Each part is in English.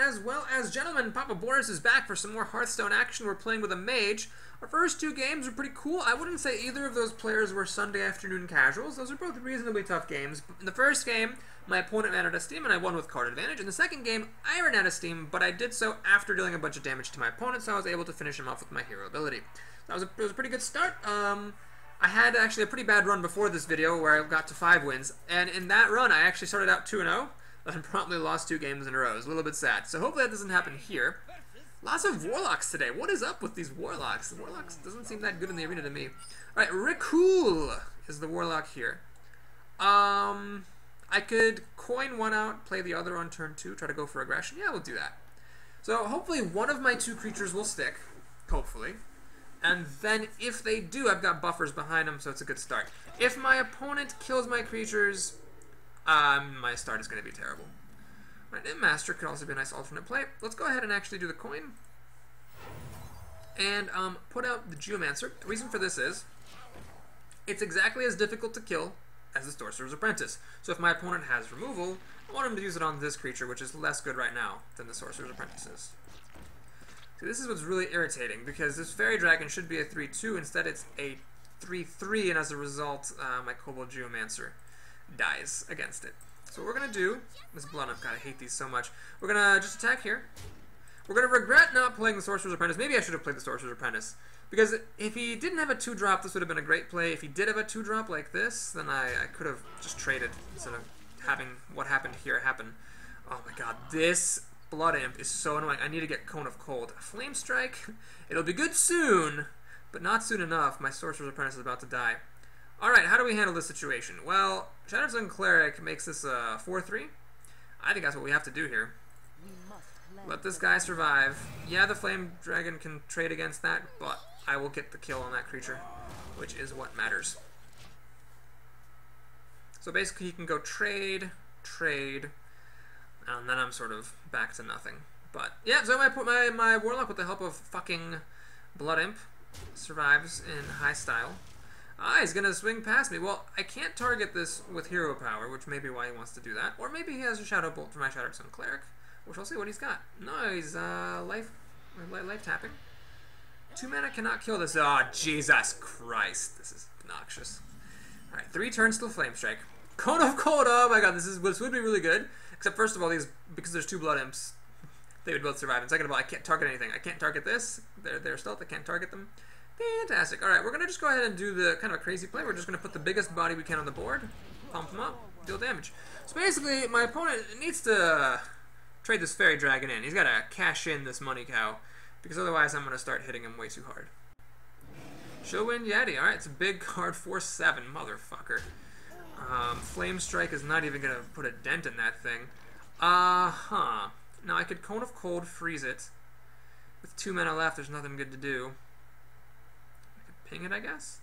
as well as gentlemen, Papa Boris is back for some more Hearthstone action. We're playing with a Mage. Our first two games were pretty cool. I wouldn't say either of those players were Sunday afternoon casuals. Those are both reasonably tough games. In the first game, my opponent ran out of steam and I won with card advantage. In the second game, I ran out of steam, but I did so after dealing a bunch of damage to my opponent, so I was able to finish him off with my hero ability. That was it was a pretty good start. I had actually a pretty bad run before this video where I got to 5 wins, and in that run I actually started out 2-0 and promptly lost 2 games in a row. It was a little bit sad. So hopefully that doesn't happen here. Lots of Warlocks today. What is up with these Warlocks? The Warlocks doesn't seem that good in the arena to me. Alright, Rikul is the Warlock here. I could coin one out, play the other on turn 2, try to go for aggression. Yeah, we'll do that. So hopefully one of my 2 creatures will stick. Hopefully. And then if they do, I've got buffers behind them, so it's a good start. If my opponent kills my creatures, my start is going to be terrible. Right, Imp Master could also be a nice alternate play. Let's go ahead and actually do the coin. And put out the Geomancer. The reason for this is, it's exactly as difficult to kill as the Sorcerer's Apprentice. So if my opponent has removal, I want him to use it on this creature, which is less good right now than the Sorcerer's Apprentice is. See, this is what's really irritating, because this Fairy Dragon should be a 3-2, instead it's a 3-3, and as a result, my Kobold Geomancer dies against it. So what we're going to do, this Blood Imp, God, I hate these so much. We're going to just attack here. We're going to regret not playing the Sorcerer's Apprentice. Maybe I should have played the Sorcerer's Apprentice, because if he didn't have a 2-drop, this would have been a great play. If he did have a 2-drop like this, then I could have just traded instead of having what happened here happen. Oh my god, this Blood Imp is so annoying. I need to get Cone of Cold. Flame Strike, it'll be good soon, but not soon enough. My Sorcerer's Apprentice is about to die. Alright, how do we handle this situation? Well, Shadowstone Cleric makes this a 4-3. I think that's what we have to do here. Let this guy survive. Yeah, the Flame Dragon can trade against that, but I will get the kill on that creature, which is what matters. So basically he can go trade, and then I'm sort of back to nothing. But yeah, so my Warlock, with the help of fucking Blood Imp, survives in high style. He's gonna swing past me. Well, I can't target this with hero power, which may be why he wants to do that. Or maybe he has a Shadow Bolt for my Shadowstone Cleric, which I'll see what he's got. No, he's life tapping. 2 mana cannot kill this. Oh, Jesus Christ. This is obnoxious. Alright, 3 turns till Flame Strike. Cone of Cold, oh my god, this would be really good. Except first of all, because there's 2 Blood Imps, they would both survive. And second of all, I can't target anything. I can't target this. They're stealth, I can't target them. Fantastic. Alright, we're going to just go ahead and do the kind of a crazy play. We're just going to put the biggest body we can on the board, pump him up, deal damage. So basically, my opponent needs to trade this Fairy Dragon in. He's got to cash in this Money Cow, because otherwise I'm going to start hitting him way too hard. Showwind Yeti. Alright, it's a big card, 4-7, motherfucker. Flame Strike is not even going to put a dent in that thing. Now I could Cone of Cold, freeze it. With 2 mana left, there's nothing good to do. I could ping it, I guess?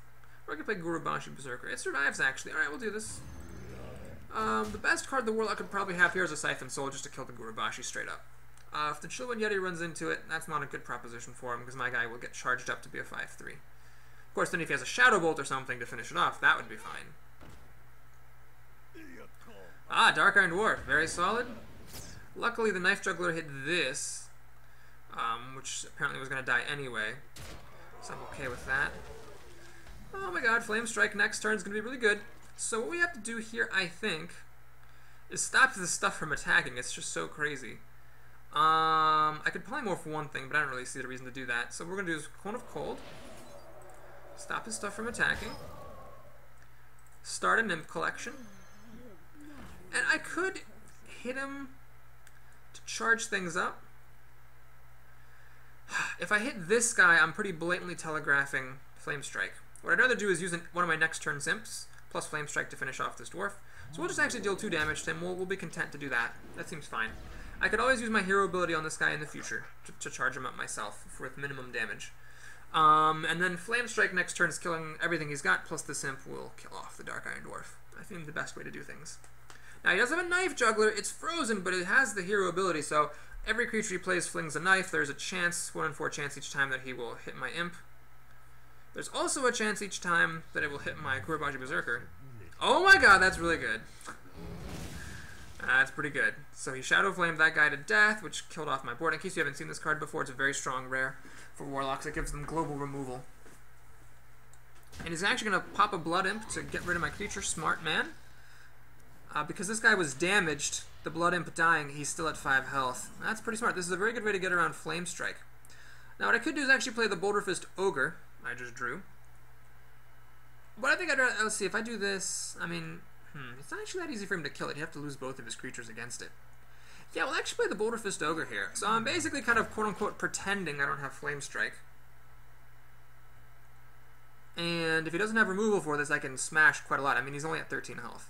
Or I could play Gurubashi Berserker. It survives, actually. Alright, we'll do this. The best card the Warlock could probably have here is a Siphon Soul, just to kill the Gurubashi straight up. If the Showwind Yeti runs into it, that's not a good proposition for him, because my guy will get charged up to be a 5-3. Of course, then if he has a Shadow Bolt or something to finish it off, that would be fine. Dark Iron Dwarf, very solid. Luckily, the Knife Juggler hit this, which apparently was going to die anyway, so I'm okay with that. Oh my god, Flame Strike next turn is going to be really good. So what we have to do here, I think, is stop this stuff from attacking. It's just so crazy. I could polymorph for one thing, but I don't really see the reason to do that. So what we're going to do is Cone of Cold, stop his stuff from attacking, start a Nymph Collection, and I could hit him to charge things up. If I hit this guy, I'm pretty blatantly telegraphing Flame Strike. What I'd rather do is use one of my next turn's Imps, plus Flame Strike to finish off this Dwarf. So we'll just actually deal 2 damage to him. We'll be content to do that. That seems fine. I could always use my hero ability on this guy in the future to charge him up myself with minimum damage. And then Flame Strike next turn is killing everything he's got, plus this Imp will kill off the Dark Iron Dwarf. I think the best way to do things. Now, he does have a Knife Juggler. It's frozen, but it has the hero ability, so every creature he plays flings a knife. There's a chance, 1 in 4 chance each time that he will hit my Imp. There's also a chance each time that it will hit my Gurubashi Berserker. Oh my god, that's really good. That's pretty good. So he Shadow Flamed that guy to death, which killed off my board. In case you haven't seen this card before, it's a very strong rare for Warlocks. It gives them global removal. And he's actually going to pop a Blood Imp to get rid of my creature. Smart man. Because this guy was damaged, the Blood Imp dying, he's still at 5 health. That's pretty smart. This is a very good way to get around Flame Strike. Now what I could do is actually play the Boulder Fist Ogre. I just drew. But I think I'd rather, let's see, if I do this, I mean, it's not actually that easy for him to kill it. You have to lose both of his creatures against it. Yeah, we'll actually play the Boulder Fist Ogre here. So I'm basically kind of quote-unquote pretending I don't have Flame Strike. And if he doesn't have removal for this, I can smash quite a lot. I mean, he's only at 13 health.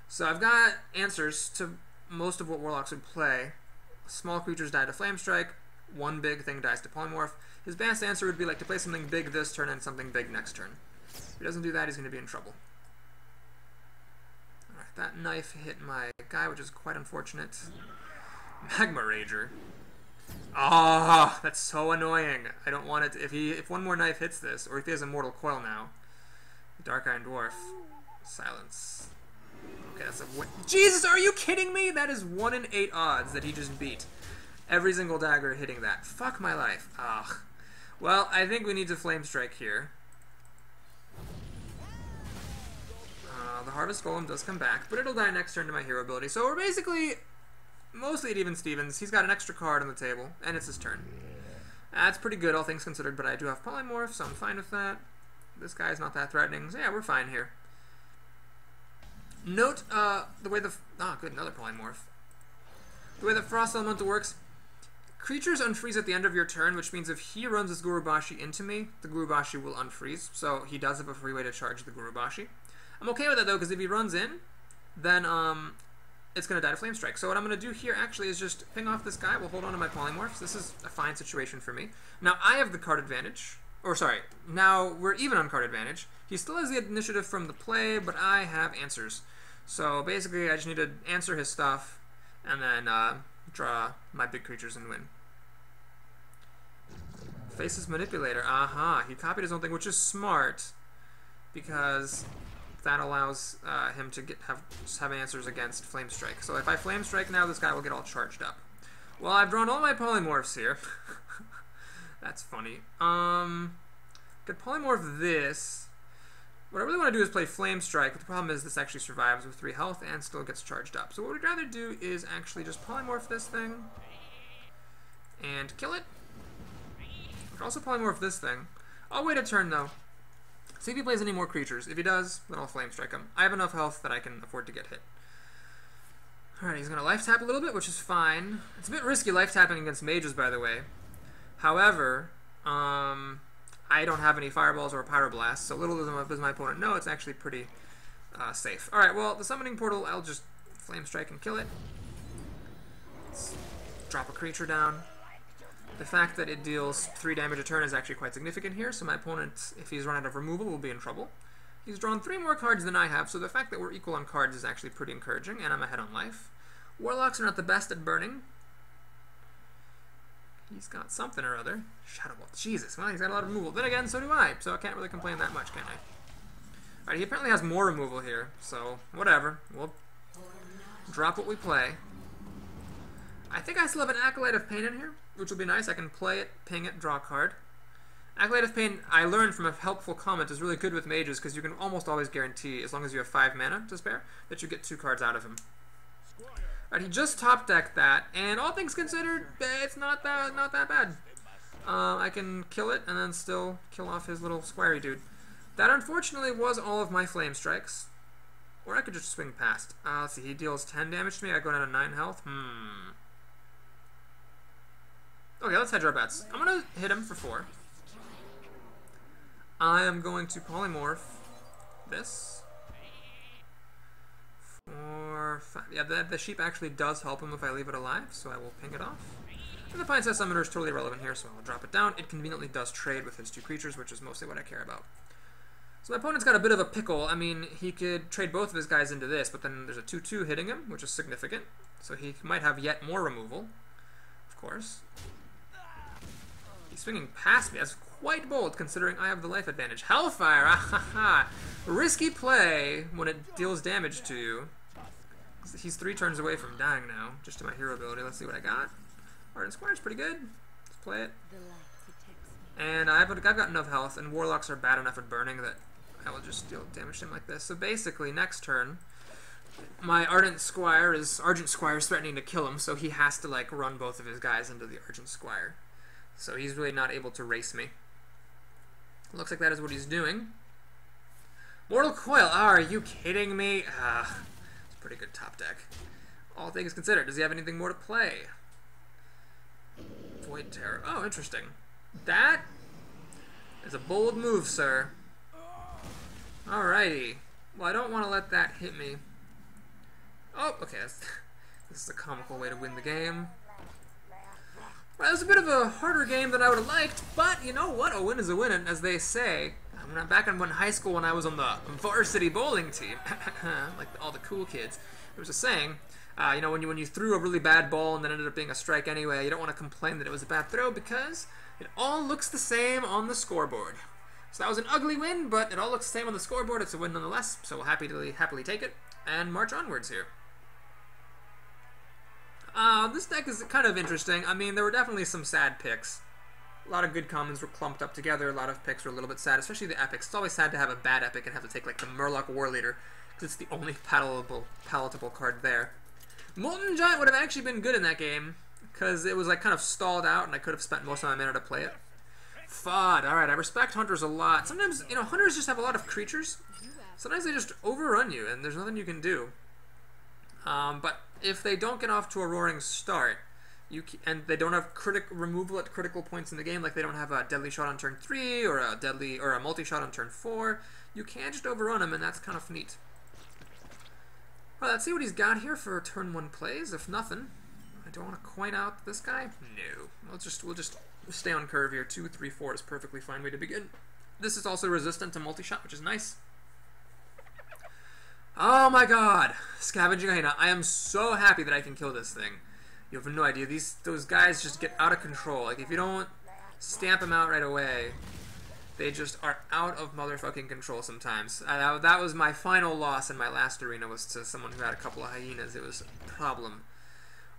So I've got answers to most of what Warlocks would play. Small creatures die to Flame Strike. One big thing dies to Polymorph. His best answer would be like to play something big this turn and something big next turn. If he doesn't do that, he's going to be in trouble. Alright, that knife hit my guy, which is quite unfortunate. Magma Rager. Ah, that's so annoying. I don't want it to, if one more knife hits this, or if he has a Mortal Coil now. Dark Iron Dwarf. Silence. Okay, that's a Jesus, are you kidding me? That is 1 in 8 odds that he just beat every single dagger hitting that. Fuck my life. Ugh. Well, I think we need to Flame Strike here. The Harvest Golem does come back, but it'll die next turn to my hero ability. So we're basically mostly at even Stevens. He's got an extra card on the table, and it's his turn. That's pretty good, all things considered, but I do have Polymorph, so I'm fine with that. This guy's not that threatening, so yeah, we're fine here. Note the way the... Ah, good, another Polymorph. The way the Frost Elemental works, creatures unfreeze at the end of your turn, which means if he runs his Gurubashi into me, the Gurubashi will unfreeze, so he does have a free way to charge the Gurubashi. I'm okay with that, though, because if he runs in, then it's going to die to Flame Strike. So what I'm going to do here, actually, is just ping off this guy. We'll hold on to my Polymorphs. This is a fine situation for me. Now, I have the card advantage. Or, sorry, now we're even on card advantage. He still has the initiative from the play, but I have answers. So, basically, I just need to answer his stuff, and then draw my big creatures and win. Faceless Manipulator. Aha, he copied his own thing, which is smart, because that allows him to have answers against Flame Strike. So if I Flame Strike now, this guy will get all charged up. Well, I've drawn all my Polymorphs here. That's funny. Could Polymorph this. What I really want to do is play Flame Strike, but the problem is this actually survives with 3 health and still gets charged up. So what we'd rather do is actually just Polymorph this thing and kill it. We could also Polymorph this thing. I'll wait a turn, though. See if he plays any more creatures. If he does, then I'll Flame Strike him. I have enough health that I can afford to get hit. Alright, he's going to Life Tap a little bit, which is fine. It's a bit risky Life Tapping against mages, by the way. However, I don't have any Fireballs or Pyroblasts, so little does my opponent know, it's actually pretty safe. Alright, well, the Summoning Portal, I'll just Flame Strike and kill it. Let's drop a creature down. The fact that it deals 3 damage a turn is actually quite significant here, so my opponent, if he's run out of removal, will be in trouble. He's drawn 3 more cards than I have, so the fact that we're equal on cards is actually pretty encouraging, and I'm ahead on life. Warlocks are not the best at burning. He's got something or other. Shadow Ball. Jesus, well, he's got a lot of removal. Then again, so do I, so I can't really complain that much, can I? Alright, he apparently has more removal here, so whatever. We'll drop what we play. I think I still have an Acolyte of Pain in here, which will be nice. I can play it, ping it, draw a card. Acolyte of Pain, I learned from a helpful comment, is really good with mages because you can almost always guarantee, as long as you have 5 mana to spare, that you get 2 cards out of him. Alright, he just top decked that, and all things considered, it's not that bad. I can kill it and then still kill off his little squirey dude. That unfortunately was all of my Flame Strikes. Or I could just swing past. Let's see, he deals 10 damage to me, I go down to 9 health. Okay, let's hedge our bets. I'm going to hit him for 4. I am going to Polymorph this. For 5. Yeah, the sheep actually does help him if I leave it alive, so I will ping it off. And the Pine Size Summoner is totally irrelevant here, so I'll drop it down. It conveniently does trade with his 2 creatures, which is mostly what I care about. So my opponent's got a bit of a pickle. I mean, he could trade both of his guys into this, but then there's a 2/2 hitting him, which is significant. So he might have yet more removal, of course. He's swinging past me. That's quite bold, considering I have the life advantage. Hellfire! Ah ha ha! Risky play when it deals damage to you. He's 3 turns away from dying now, just to my hero ability. Let's see what I got. Ardent Squire's pretty good. Let's play it. And I've got enough health, and Warlocks are bad enough at burning that I will just deal damage to him like this. So basically, next turn, my Argent Squire is threatening to kill him, so he has to like run both of his guys into the Argent Squire. So he's really not able to race me. Looks like that is what he's doing. Mortal Coil, are you kidding me? It's a pretty good top deck. All things considered, does he have anything more to play? Void Terror. Oh, interesting. That is a bold move, sir. Alrighty. Well, I don't want to let that hit me. Oh, okay. This is a comical way to win the game. Well, it was a bit of a harder game than I would have liked, but you know what? A win is a win, and as they say, back in high school when I was on the varsity bowling team, like all the cool kids, there was a saying, you know, when you threw a really bad ball and then ended up being a strike anyway, you don't want to complain that it was a bad throw because it all looks the same on the scoreboard. So that was an ugly win, but it all looks the same on the scoreboard. It's a win nonetheless, so we'll happily take it and march onwards here. This deck is kind of interesting. I mean, there were definitely some sad picks. A lot of good commons were clumped up together. A lot of picks were a little bit sad, especially the epics. It's always sad to have a bad epic and have to take like the Murloc War Leader, because it's the only palatable card there. Molten Giant would have actually been good in that game, because it was like kind of stalled out, and I could have spent most of my mana to play it. FUD. Alright, I respect Hunters a lot. Sometimes, you know, Hunters just have a lot of creatures. Sometimes they just overrun you, and there's nothing you can do. But if they don't get off to a roaring start, and they don't have removal at critical points in the game, like they don't have a deadly shot on turn 3 or a multi-shot on turn 4, you can just overrun them, and that's kind of neat. Well, let's see what he's got here for turn 1 plays. If nothing, I don't want to coin out this guy. No, we'll just stay on curve here. 2, 3, 4 is perfectly fine way to begin. This is also resistant to multi-shot, which is nice. Oh my god! Scavenging Hyena. I am so happy that I can kill this thing. You have no idea. Those guys just get out of control. Like, if you don't stamp them out right away, they just are out of motherfucking control sometimes. That was my final loss in my last arena, was to someone who had a couple of hyenas. It was a problem.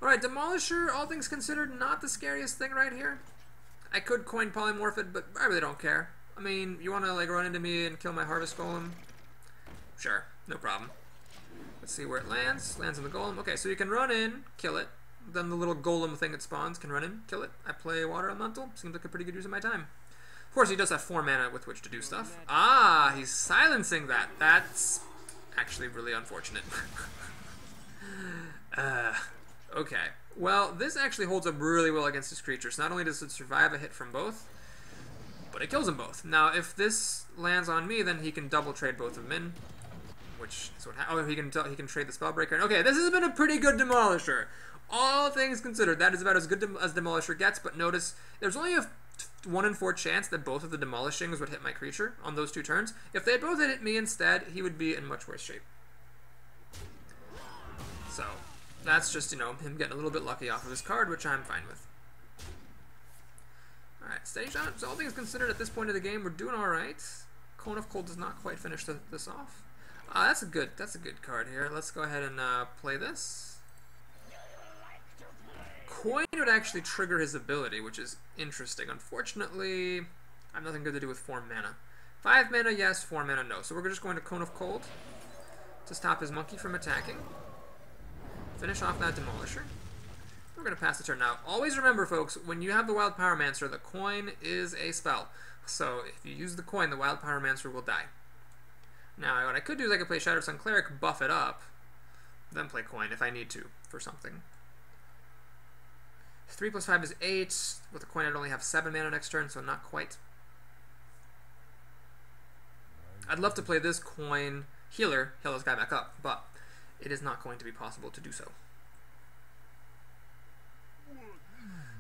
Alright, Demolisher, all things considered, not the scariest thing right here. I could coin Polymorph it, but I really don't care. I mean, you want to like run into me and kill my Harvest Golem? Sure, no problem. Let's see where it lands. Lands on the Golem. Okay, so you can run in, kill it. Then the little Golem thing that spawns can run in, kill it. I play Water Elemental. Seems like a pretty good use of my time. Of course, he does have 4 mana with which to do stuff. Ah, he's silencing that. That's actually really unfortunate. Okay. Well, this actually holds up really well against his creatures. Not only does it survive a hit from both, but it kills them both. Now, if this lands on me, then he can double trade both of them in. Which is what he can trade the Spellbreaker. Okay, this has been a pretty good Demolisher. All things considered, that is about as good as Demolisher gets, but notice there's only a 1 in 4 chance that both of the Demolishings would hit my creature on those 2 turns. If they had both hit me instead, he would be in much worse shape. So, that's just, you know, him getting a little bit lucky off of his card, which I'm fine with. Alright, Steady Shot. So all things considered at this point of the game, we're doing alright. Cone of Cold does not quite finish this off. That's a good card here. Let's go ahead and play this. Coin would actually trigger his ability, which is interesting. Unfortunately, I have nothing good to do with 4 mana. 5 mana, yes. 4 mana, no. So we're just going to Cone of Cold to stop his monkey from attacking. Finish off that Demolisher. We're going to pass the turn. Now, always remember, folks, when you have the Wild Pyromancer, the coin is a spell. So if you use the coin, the Wild Pyromancer will die. Now, what I could do is I could play Shattered Sun Cleric, buff it up, then play coin if I need to for something. 3 plus 5 is 8. With the coin, I'd only have 7 mana next turn, so not quite. I'd love to play this coin healer, heal this guy back up, but it is not going to be possible to do so.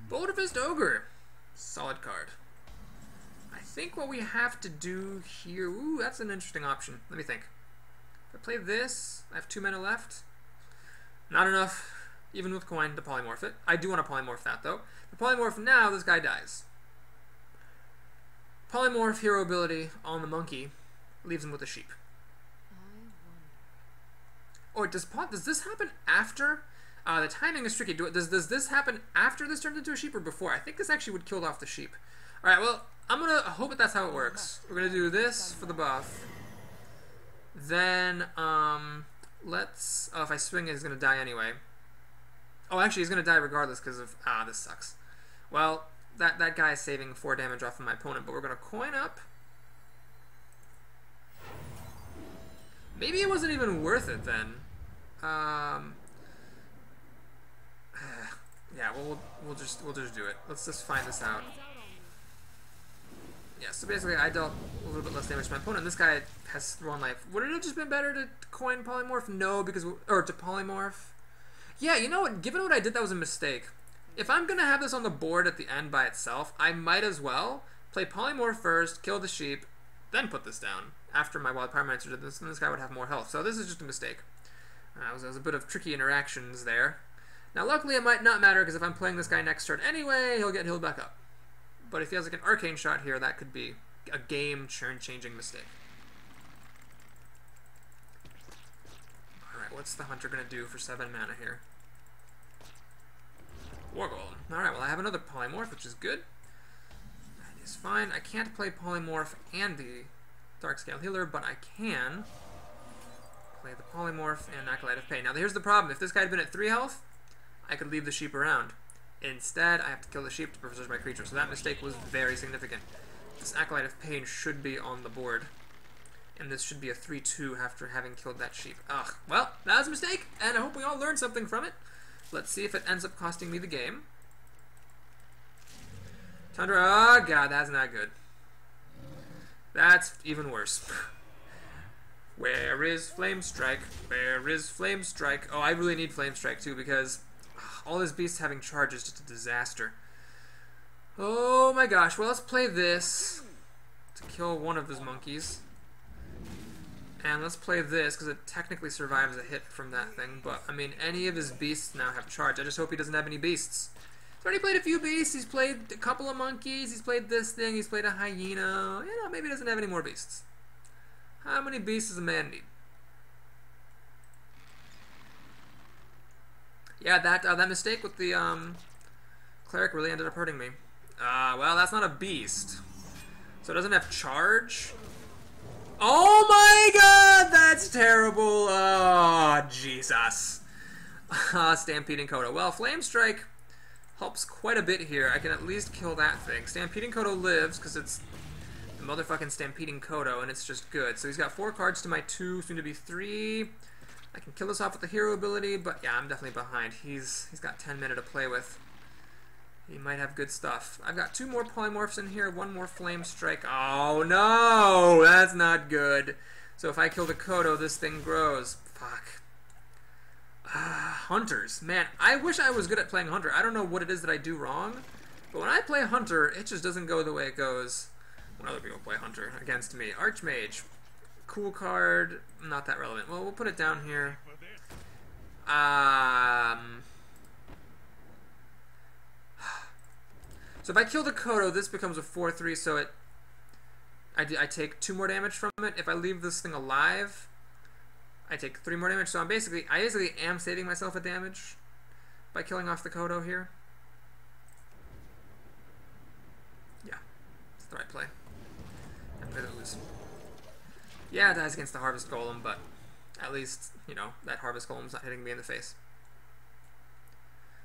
Boulder Fist Ogre. Solid card. I think what we have to do here... Ooh, that's an interesting option. Let me think. If I play this, I have 2 mana left. Not enough, even with coin, to polymorph it. I do want to polymorph that, though. If I polymorph now, this guy dies. Polymorph hero ability on the monkey leaves him with a sheep. Or does this happen after? The timing is tricky. Does this happen after this turns into a sheep or before? I think this actually would kill off the sheep. Alright, well, I'm gonna hope that that's how it works. We're gonna do this for the buff. Then, let's... Oh, if I swing it, he's gonna die anyway. Oh, actually, he's gonna die regardless because of... Ah, this sucks. Well, that guy is saving 4 damage off of my opponent, but we're gonna coin up. Maybe it wasn't even worth it then. Yeah, well, we'll just do it. Let's just find this out. Yeah, so basically I dealt a little bit less damage to my opponent. This guy has 1 life. Would it have just been better to coin polymorph? No, because or to polymorph. Yeah, you know what? Given what I did, that was a mistake. If I'm gonna have this on the board at the end by itself, I might as well play polymorph first, kill the sheep, then put this down. After my wild pyromancer did this, and this guy would have more health. So this is just a mistake. There was a bit of tricky interactions there. Now, luckily, it might not matter, because if I'm playing this guy next turn anyway, he'll get healed back up. But if he has like an arcane shot here, that could be a game-changing mistake. Alright, what's the hunter going to do for 7 mana here? War Golem. Alright, well, I have another polymorph, which is good. That is fine. I can't play polymorph and the Darkscale Healer, but I can play the polymorph and Acolyte of Pain. Now, here's the problem. If this guy had been at 3 health, I could leave the sheep around. Instead, I have to kill the sheep to preserve my creature, so that mistake was very significant. This Acolyte of Pain should be on the board, and this should be a 3-2 after having killed that sheep. Ugh, well, that was a mistake, and I hope we all learned something from it. Let's see if it ends up costing me the game. Tundra, oh god, that's not good. That's even worse. Where is Flame Strike? Where is Flame Strike? Oh, I really need Flame Strike too, because all his beasts having charge is just a disaster. Oh my gosh. Well, let's play this to kill one of his monkeys. And let's play this, because it technically survives a hit from that thing. But, I mean, any of his beasts now have charge. I just hope he doesn't have any beasts. He's already played a few beasts. He's played a couple of monkeys. He's played this thing. He's played a hyena. You know, maybe he doesn't have any more beasts. How many beasts does a man need? Yeah, that mistake with the cleric really ended up hurting me. Well, that's not a beast. So it doesn't have charge. Oh my god, that's terrible. Oh, Jesus. Stampeding Kodo. Well, Flame Strike helps quite a bit here. I can at least kill that thing. Stampeding Kodo lives because it's the motherfucking Stampeding Kodo, and it's just good. So he's got 4 cards to my 2, soon to be 3. I can kill this off with the hero ability, but yeah, I'm definitely behind. He's got 10 mana to play with. He might have good stuff. I've got 2 more polymorphs in here, 1 more Flame Strike. Oh no, that's not good. So if I kill the Kodo, this thing grows. Fuck. Hunters. Man, I wish I was good at playing Hunter. I don't know what it is that I do wrong, but when I play Hunter, it just doesn't go the way it goes when other people play Hunter against me. Archmage. Cool card, not that relevant. Well, we'll put it down here. So if I kill the Kodo, this becomes a 4-3, so I take 2 more damage from it. If I leave this thing alive, I take 3 more damage. So I basically am saving myself a damage by killing off the Kodo here. Yeah, it's the right play. I'm gonna lose. Yeah, it dies against the Harvest Golem, but at least, you know, that Harvest Golem's not hitting me in the face.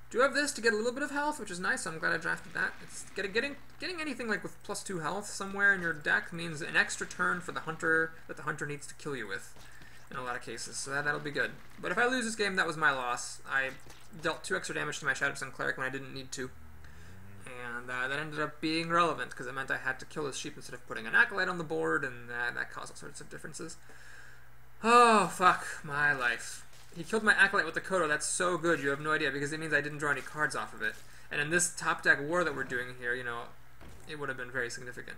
Do have this to get a little bit of health, which is nice, so I'm glad I drafted that. It's getting anything like with +2 health somewhere in your deck means an extra turn for the hunter that the hunter needs to kill you with in a lot of cases, so that'll be good. But if I lose this game, that was my loss. I dealt 2 extra damage to my Shadow Sun Cleric when I didn't need to. And that ended up being relevant, because it meant I had to kill his sheep instead of putting an Acolyte on the board, and that caused all sorts of differences. Oh, fuck my life. He killed my Acolyte with the Kodo. That's so good, you have no idea, because it means I didn't draw any cards off of it. And in this top deck war that we're doing here, you know, it would have been very significant.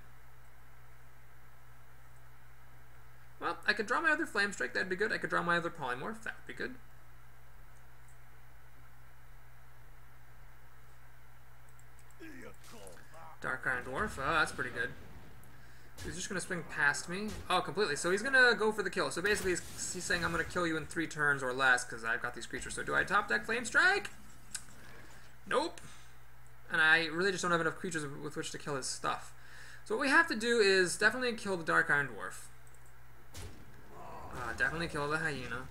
Well, I could draw my other Flame Strike, that'd be good. I could draw my other Polymorph, that would be good. Dark Iron Dwarf, oh, that's pretty good. He's just going to swing past me. Oh, completely. So he's going to go for the kill. So basically he's saying I'm going to kill you in 3 turns or less because I've got these creatures. So do I top deck Flame Strike? Nope. And I really just don't have enough creatures with which to kill his stuff. So what we have to do is definitely kill the Dark Iron Dwarf. Definitely kill the Hyena.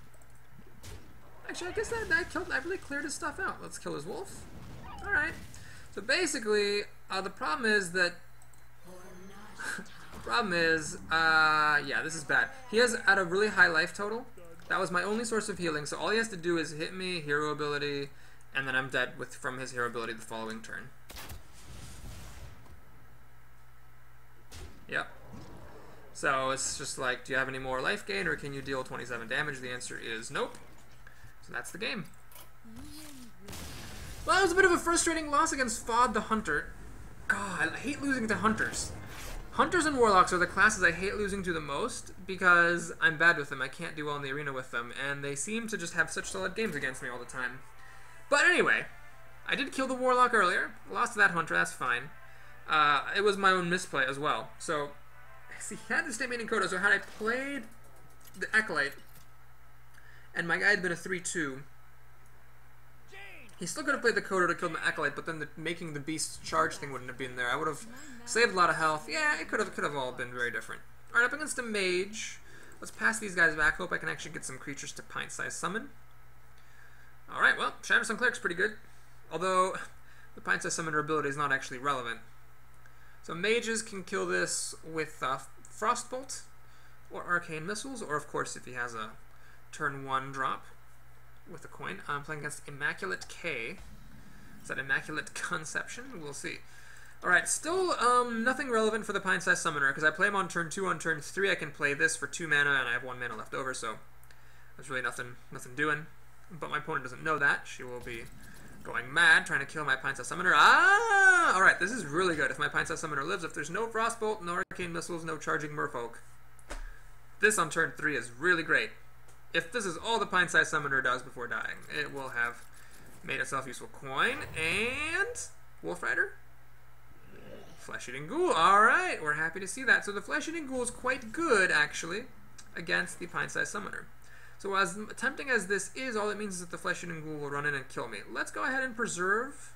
Actually, I guess that really cleared his stuff out. Let's kill his wolf. Alright. So basically, the problem is that... yeah, this is bad. He has at a really high life total. That was my only source of healing, so all he has to do is hit me, hero ability, and then I'm dead from his hero ability the following turn. Yep. So it's just like, do you have any more life gain, or can you deal 27 damage? The answer is nope. So that's the game. Well, that was a bit of a frustrating loss against Fod the Hunter. God, I hate losing to Hunters. Hunters and Warlocks are the classes I hate losing to the most because I'm bad with them. I can't do well in the arena with them, and they seem to just have such solid games against me all the time. But anyway, I did kill the Warlock earlier. Lost to that Hunter, that's fine. It was my own misplay as well. So, see, he had the state main in Kodo, so had I played the Acolyte, and my guy had been a 3-2, he still could have played the Kodo to kill the Acolyte, but then making the Beast charge thing wouldn't have been there. I would have saved a lot of health. Yeah, it could have all been very different. Alright, up against a Mage. Let's pass these guys back. Hope I can actually get some creatures to pint-sized summon. Alright, well, Shatterstone Cleric's pretty good. Although, the pint-sized summoner ability is not actually relevant. So Mages can kill this with Frostbolt, or Arcane Missiles, or of course if he has a turn 1 drop with a coin. I'm playing against Immaculate K. Is that Immaculate Conception? We'll see. Alright, still nothing relevant for the Pint-Sized Summoner, because I play him on turn 2. On turn 3 I can play this for 2 mana, and I have 1 mana left over, so there's really nothing doing. But my opponent doesn't know that. She will be going mad, trying to kill my Pint-Sized Summoner. Ah! Alright, this is really good. If my Pint-Sized Summoner lives, if there's no Frostbolt, no Arcane Missiles, no Charging Merfolk, this on turn 3 is really great. If this is all the Pint-Sized Summoner does before dying, it will have made itself useful. Coin and Wolf Rider. Flesh-Eating Ghoul. Alright, we're happy to see that. So the Flesh-Eating Ghoul is quite good, actually, against the Pint-Sized Summoner. So as tempting as this is, all it means is that the Flesh-Eating Ghoul will run in and kill me. Let's go ahead and preserve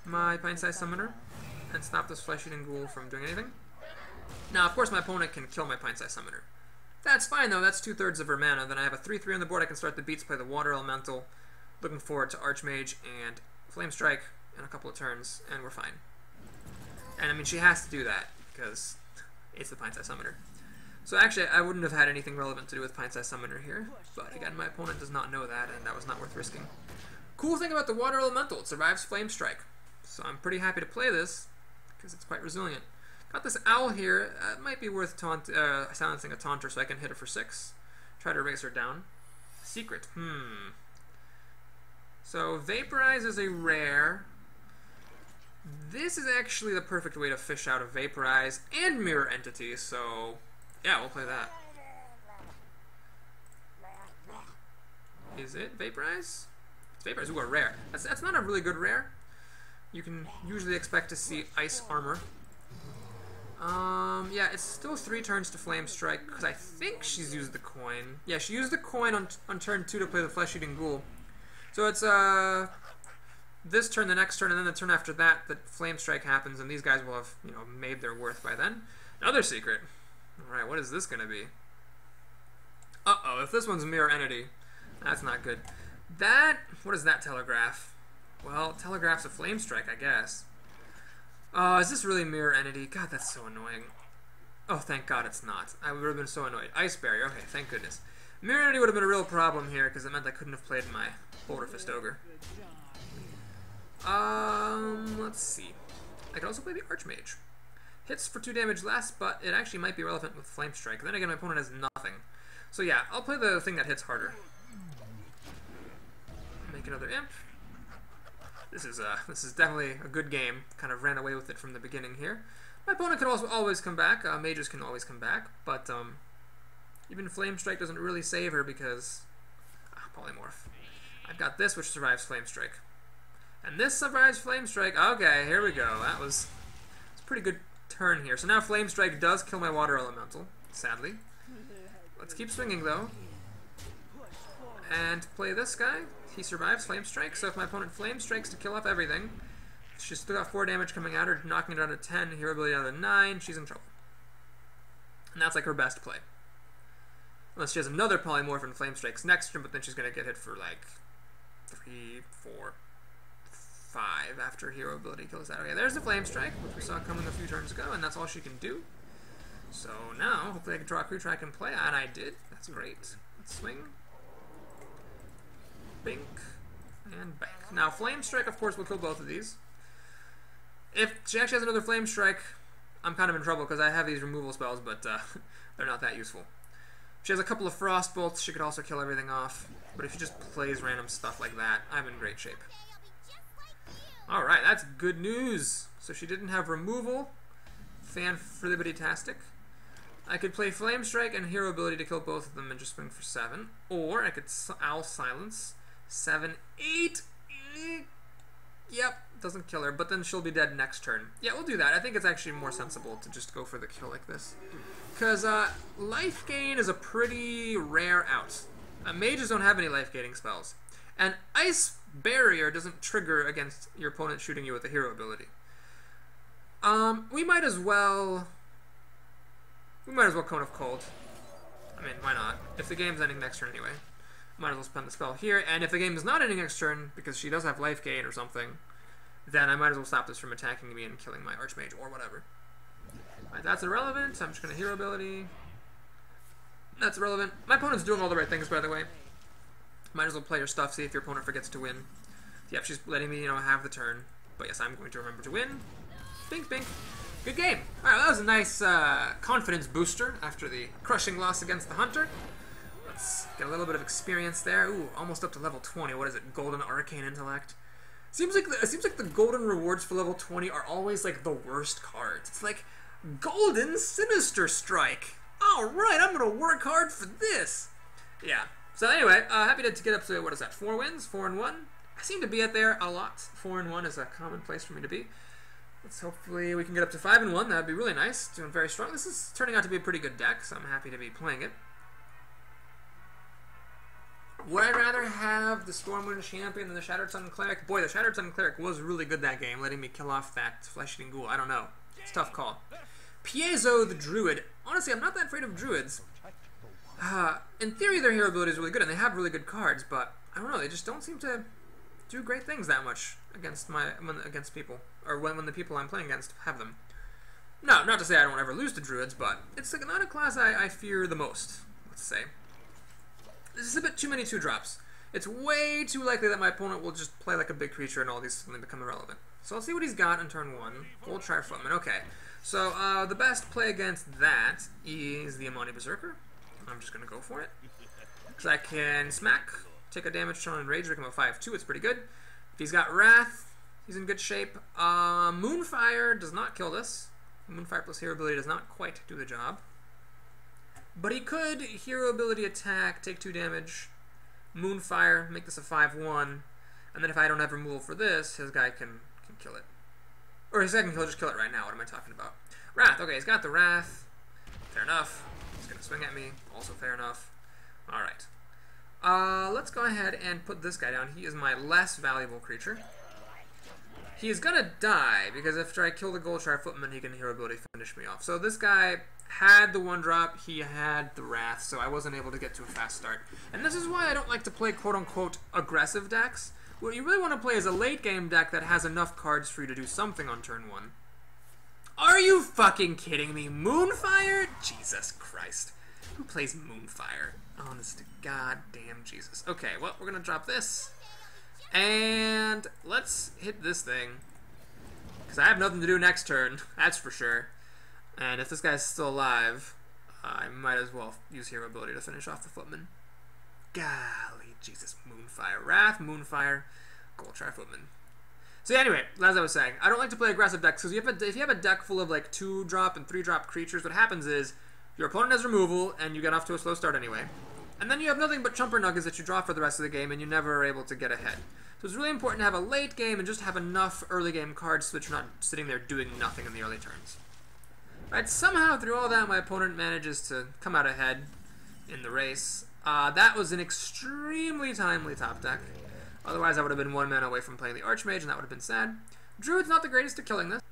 my Pint-Sized Summoner and stop this Flesh-Eating Ghoul from doing anything. Now, of course, my opponent can kill my Pint-Sized Summoner. That's fine, though. That's 2/3 of her mana. Then I have a 3/3 on the board. I can start the beats, play the Water Elemental. Looking forward to Archmage and Flame Strike in a couple of turns, and we're fine. And, I mean, she has to do that, because it's the Pint-Sized Summoner. So, actually, I wouldn't have had anything relevant to do with Pint-Sized Summoner here. But, again, my opponent does not know that, and that was not worth risking. Cool thing about the Water Elemental, it survives Flame Strike. So I'm pretty happy to play this, because it's quite resilient. Got this Owl here. It might be worth silencing a Taunter so I can hit her for 6. Try to raise her down. Secret. So Vaporize is a rare. This is actually the perfect way to fish out a Vaporize and Mirror Entity, so yeah, we'll play that. Is it Vaporize? It's Vaporize. Ooh, a rare. That's not a really good rare. You can usually expect to see Ice Armor. Yeah, it's still 3 turns to Flame Strike, because I think she's used the coin. Yeah, she used the coin on turn 2 to play the Flesh-Eating Ghoul. So it's, this turn, the next turn, and then the turn after that, that Flame Strike happens, and these guys will have, you know, made their worth by then. Another secret. Alright, what is this gonna be? Uh-oh, if this one's Mirror Entity, that's not good. What does that telegraph? Well, it telegraphs a Flame Strike, I guess. Is this really Mirror Entity? God, that's so annoying. Oh, thank God it's not. I would have been so annoyed. Ice Barrier, okay, thank goodness. Mirror Entity would have been a real problem here, because it meant I couldn't have played my Boulder Fist Ogre. Let's see. I could also play the Archmage. Hits for 2 damage less, but it actually might be relevant with Flame Strike. Then again, my opponent has nothing. So yeah, I'll play the thing that hits harder. Make another Imp. This is definitely a good game. Kind of ran away with it from the beginning here. My opponent could also always come back. Mages can always come back, but even Flame Strike doesn't really save her because Polymorph. I've got this which survives Flame Strike, and this survives Flame Strike. Okay, here we go. That was a pretty good turn here. So now Flame Strike does kill my Water Elemental, sadly. Let's keep swinging, though. And play this guy. He survives Flame Strike, so if my opponent Flame Strikes to kill off everything, she's still got 4 damage coming at her, knocking it down to 10, hero ability down to 9, she's in trouble. And that's like her best play. Unless she has another Polymorph and Flame Strikes next turn, but then she's going to get hit for like 3, 4, 5 after hero ability kills that. Okay, there's the Flame Strike, which we saw coming a few turns ago, and that's all she can do. So now, hopefully I can draw a creature I can play, and I did. That's great. Let's swing. Bink. And bank. Now, Flame Strike, of course, will kill both of these. If she actually has another Flame Strike, I'm kind of in trouble because I have these removal spells, but they're not that useful. If she has a couple of Frost Bolts, she could also kill everything off. But if she just plays random stuff like that, I'm in great shape. Alright, that's good news. So she didn't have removal. Fan-fribbity-tastic. I could play Flame Strike and hero ability to kill both of them and just swing for 7. Or I could Owl Silence. 7, 8. Yep, doesn't kill her, but then she'll be dead next turn. Yeah, we'll do that. I think it's actually more sensible to just go for the kill like this. Because life gain is a pretty rare out. Mages don't have any life gaining spells. And Ice Barrier doesn't trigger against your opponent shooting you with a hero ability. We might as well Cone of Cold. I mean, why not? If the game's ending next turn anyway. Might as well spend the spell here, and if the game is not ending next turn, because she does have life gain or something, then I might as well stop this from attacking me and killing my Archmage or whatever. Alright, that's irrelevant. I'm just going to hero ability. That's irrelevant. My opponent's doing all the right things, by the way. Might as well play your stuff, see if your opponent forgets to win. Yep, she's letting me, have the turn. But yes, I'm going to remember to win. Bink, bink. Good game. Alright, that was a nice confidence booster after the crushing loss against the Hunter. Let's get a little bit of experience there. Ooh, almost up to level 20. What is it? Golden Arcane Intellect. Seems like the golden rewards for level 20 are always like the worst cards. It's like Golden Sinister Strike. All right, I'm gonna work hard for this. Yeah. So anyway, happy to get up to what is that? 4 wins, 4 and 1. I seem to be at there a lot. 4 and 1 is a common place for me to be. Let's hopefully we can get up to 5 and 1. That'd be really nice. Doing very strong. This is turning out to be a pretty good deck, so I'm happy to be playing it. Would I rather have the Stormwind Champion than the Shattered Sun Cleric? Boy, the Shattered Sun Cleric was really good that game, letting me kill off that Flesh-Eating Ghoul. I don't know. It's a tough call. Piezo the Druid. Honestly, I'm not that afraid of Druids. In theory, their hero ability is really good, and they have really good cards, but I don't know, they just don't seem to do great things that much against people, or when the people I'm playing against have them. No, not to say I don't ever lose to Druids, but it's like not a class I fear the most, let's say. This is a bit too many 2-drops. It's way too likely that my opponent will just play like a big creature and all these suddenly become irrelevant. So let's see what he's got on turn 1. Gold Tri-Footman, okay. So the best play against that is the Amani Berserker. I'm just going to go for it. Because I can smack, take a damage turn and rage, make him a 5-2, it's pretty good. If he's got Wrath, he's in good shape. Moonfire does not kill this. Moonfire plus hero ability does not quite do the job. But he could hero ability attack, take 2 damage, Moonfire, make this a 5-1, and then if I don't have removal for this, his guy can kill it. Or his second kill, just kill it right now. What am I talking about? Wrath. Okay, he's got the Wrath. Fair enough. He's going to swing at me. Also fair enough. Alright. Let's go ahead and put this guy down. He is my less valuable creature. He is going to die, because after I kill the Gold Tri-Footman, he can hero ability finish me off. So this guy had the 1-drop, he had the Wrath, so I wasn't able to get to a fast start. And this is why I don't like to play quote-unquote aggressive decks. What you really want to play is a late-game deck that has enough cards for you to do something on turn 1. Are you fucking kidding me? Moonfire? Jesus Christ. Who plays Moonfire? Honest to goddamn Jesus. Okay, well, we're going to drop this. And let's hit this thing. Because I have nothing to do next turn, that's for sure. And if this guy's still alive, I might as well use hero ability to finish off the Footman. Golly, Jesus. Moonfire. Wrath, Moonfire, Gold Tri-Footman. So anyway, as I was saying, I don't like to play aggressive decks, because if you have a deck full of like 2-drop and 3-drop creatures, what happens is your opponent has removal, and you get off to a slow start anyway. And then you have nothing but Chumper Nuggets that you draw for the rest of the game, and you never are able to get ahead. So it's really important to have a late game and just have enough early game cards so that you're not sitting there doing nothing in the early turns. Right, somehow through all that, my opponent manages to come out ahead in the race. That was an extremely timely top deck. Otherwise, I would have been 1 mana away from playing the Archmage, and that would have been sad. Druid's not the greatest at killing this.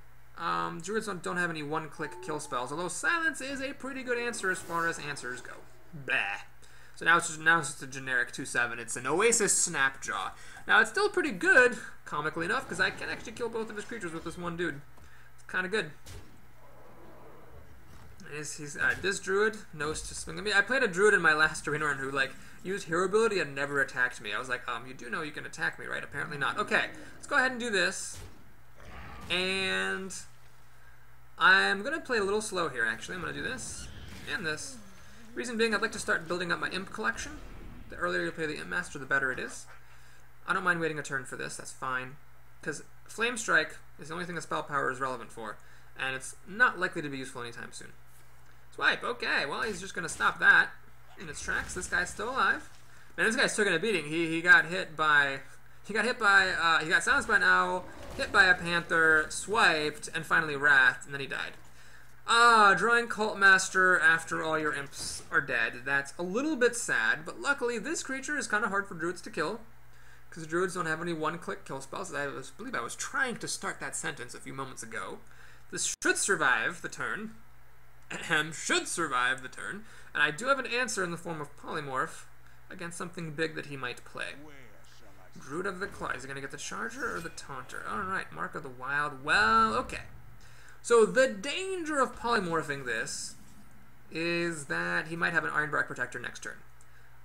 Druids don't have any one-click kill spells, although Silence is a pretty good answer as far as answers go. Blah. So now it's just a generic 2/7. It's an Oasis Snapjaw. Now, it's still pretty good, comically enough, because I can actually kill both of his creatures with this one dude. It's kind of good. This Druid knows to swing at me. I played a Druid in my last arena run who, like, used hero ability and never attacked me. I was like, you do know you can attack me, right? Apparently not. Okay, let's go ahead and do this. And I'm going to play a little slow here, actually. I'm going to do this and this. Reason being, I'd like to start building up my Imp collection. The earlier you play the Imp Master, the better it is. I don't mind waiting a turn for this. That's fine. Because Flame Strike is the only thing the spell power is relevant for. And it's not likely to be useful anytime soon. Swipe, okay, well, he's just going to stop that in its tracks. This guy's still alive. Man, this guy's took a beating. He got hit by... he got silenced by an owl, hit by a panther, swiped, and finally wrathed, and then he died. Drawing Cult Master after all your imps are dead. That's a little bit sad, but luckily this creature is kind of hard for druids to kill, because druids don't have any one-click kill spells. I believe I was trying to start that sentence a few moments ago. This should survive the turn. Should survive the turn, and I do have an answer in the form of Polymorph against something big that he might play. Druid of the Claw. Is he going to get the Charger or the Taunter? Alright, Mark of the Wild. Well, okay. So the danger of polymorphing this is that he might have an Ironbark Protector next turn.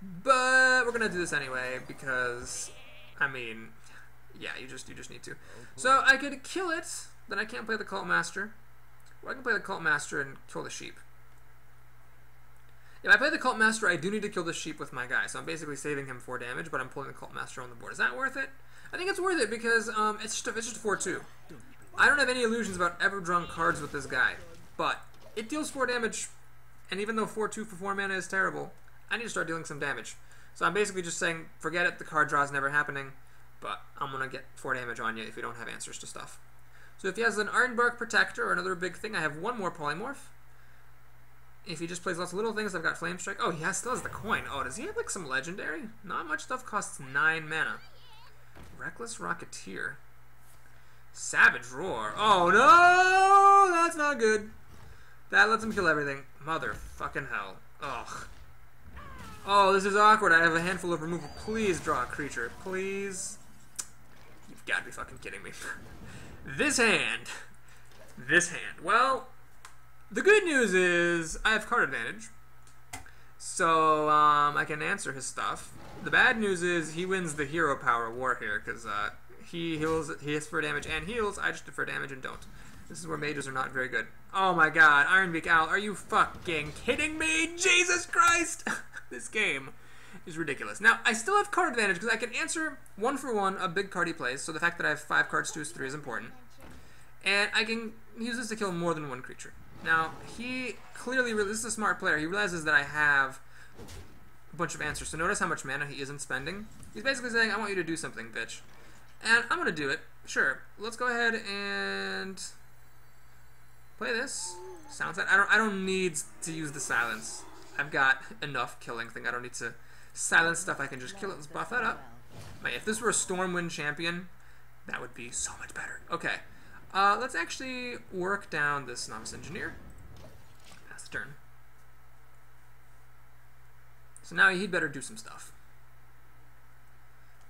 But we're going to do this anyway because, I mean, yeah, you just need to. So I could kill it, then I can't play the Cult Master. Or I can play the Cult Master and kill the sheep. If I play the Cult Master, I do need to kill the sheep with my guy, so I'm basically saving him 4 damage, but I'm pulling the Cult Master on the board. Is that worth it? I think it's worth it because it's just a 4/2. I don't have any illusions about ever drawing cards with this guy, but it deals 4 damage, and even though 4/2 for 4 mana is terrible, I need to start dealing some damage. So I'm basically just saying, forget it, the card draw is never happening, but I'm going to get 4 damage on you if you don't have answers to stuff. So if he has an Ironbark Protector or another big thing, I have 1 more Polymorph. If he just plays lots of little things, I've got Flame Strike. Oh, he still has the coin. Oh, does he have like some legendary? Not much stuff costs 9 mana. Reckless Rocketeer. Savage Roar. Oh no! That's not good. That lets him kill everything. Motherfucking hell. Ugh. Oh, this is awkward. I have a handful of removal. Please draw a creature. Please. You've got to be fucking kidding me. This hand. Well, the good news is I have card advantage. So, I can answer his stuff. The bad news is he wins the hero power war here, because he heals, he hits for damage and heals. I just defer damage and don't. This is where mages are not very good. Oh my god, Ironbeak Owl, are you fucking kidding me? Jesus Christ! This game is ridiculous. Now, I still have card advantage because I can answer 1 for 1 a big card he plays, so the fact that I have 5 cards to his 3 is important. And I can use this to kill more than 1 creature. Now, he clearly, this is a smart player, he realizes that I have a bunch of answers. So notice how much mana he isn't spending. He's basically saying, I want you to do something, bitch. And I'm going to do it. Sure. Let's go ahead and play this. Sounds like I don't need to use the silence. I've got enough killing thing. I don't need to silence stuff. I can just kill it. Let's buff that up. Man, if this were a Stormwind champion, that would be so much better. Okay. Let's actually work down this Novice Engineer. That's the turn. So now he'd better do some stuff.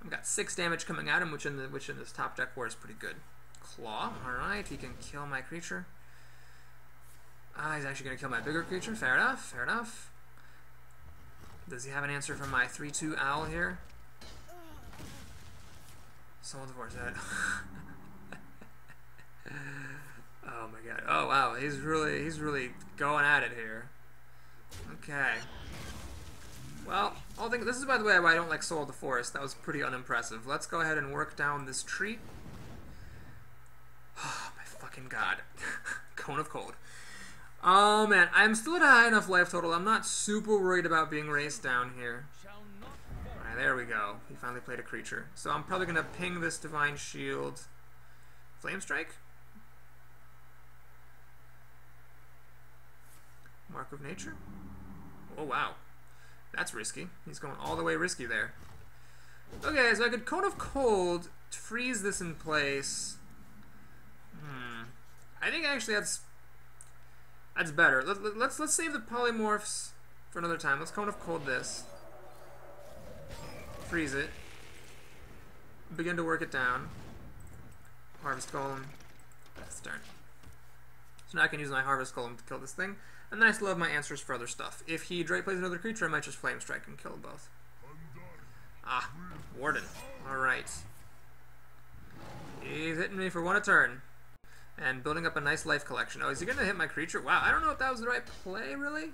I've got 6 damage coming at him, which in this top deck war is pretty good. Claw. Alright, he can kill my creature. He's actually going to kill my bigger creature. Fair enough, fair enough. Does he have an answer for my 3/2 owl here? Soul Divorce Head. Oh my god. Oh wow, he's really going at it here. Okay. Well, this is by the way why I don't like Soul of the Forest. That was pretty unimpressive. Let's go ahead and work down this tree. Oh my fucking god. Cone of Cold. Oh man, I'm still at a high enough life total. I'm not super worried about being raced down here. Alright, there we go. He finally played a creature. So I'm probably gonna ping this Divine Shield. Flame Strike? Mark of Nature. Oh, wow. That's risky. He's going all the way risky there. Okay, so I could Cone of Cold to freeze this in place. I think actually that's better. Let's save the polymorphs for another time. Let's Cone of Cold this. Freeze it. Begin to work it down. Harvest Golem. That's turn. So now I can use my Harvest Golem to kill this thing. And then I still have my answers for other stuff. If he Drake plays another creature, I might just Flame Strike and kill both. Ah, Warden. Alright. He's hitting me for 1 a turn. And building up a nice life collection. Oh, is he going to hit my creature? Wow, I don't know if that was the right play, really.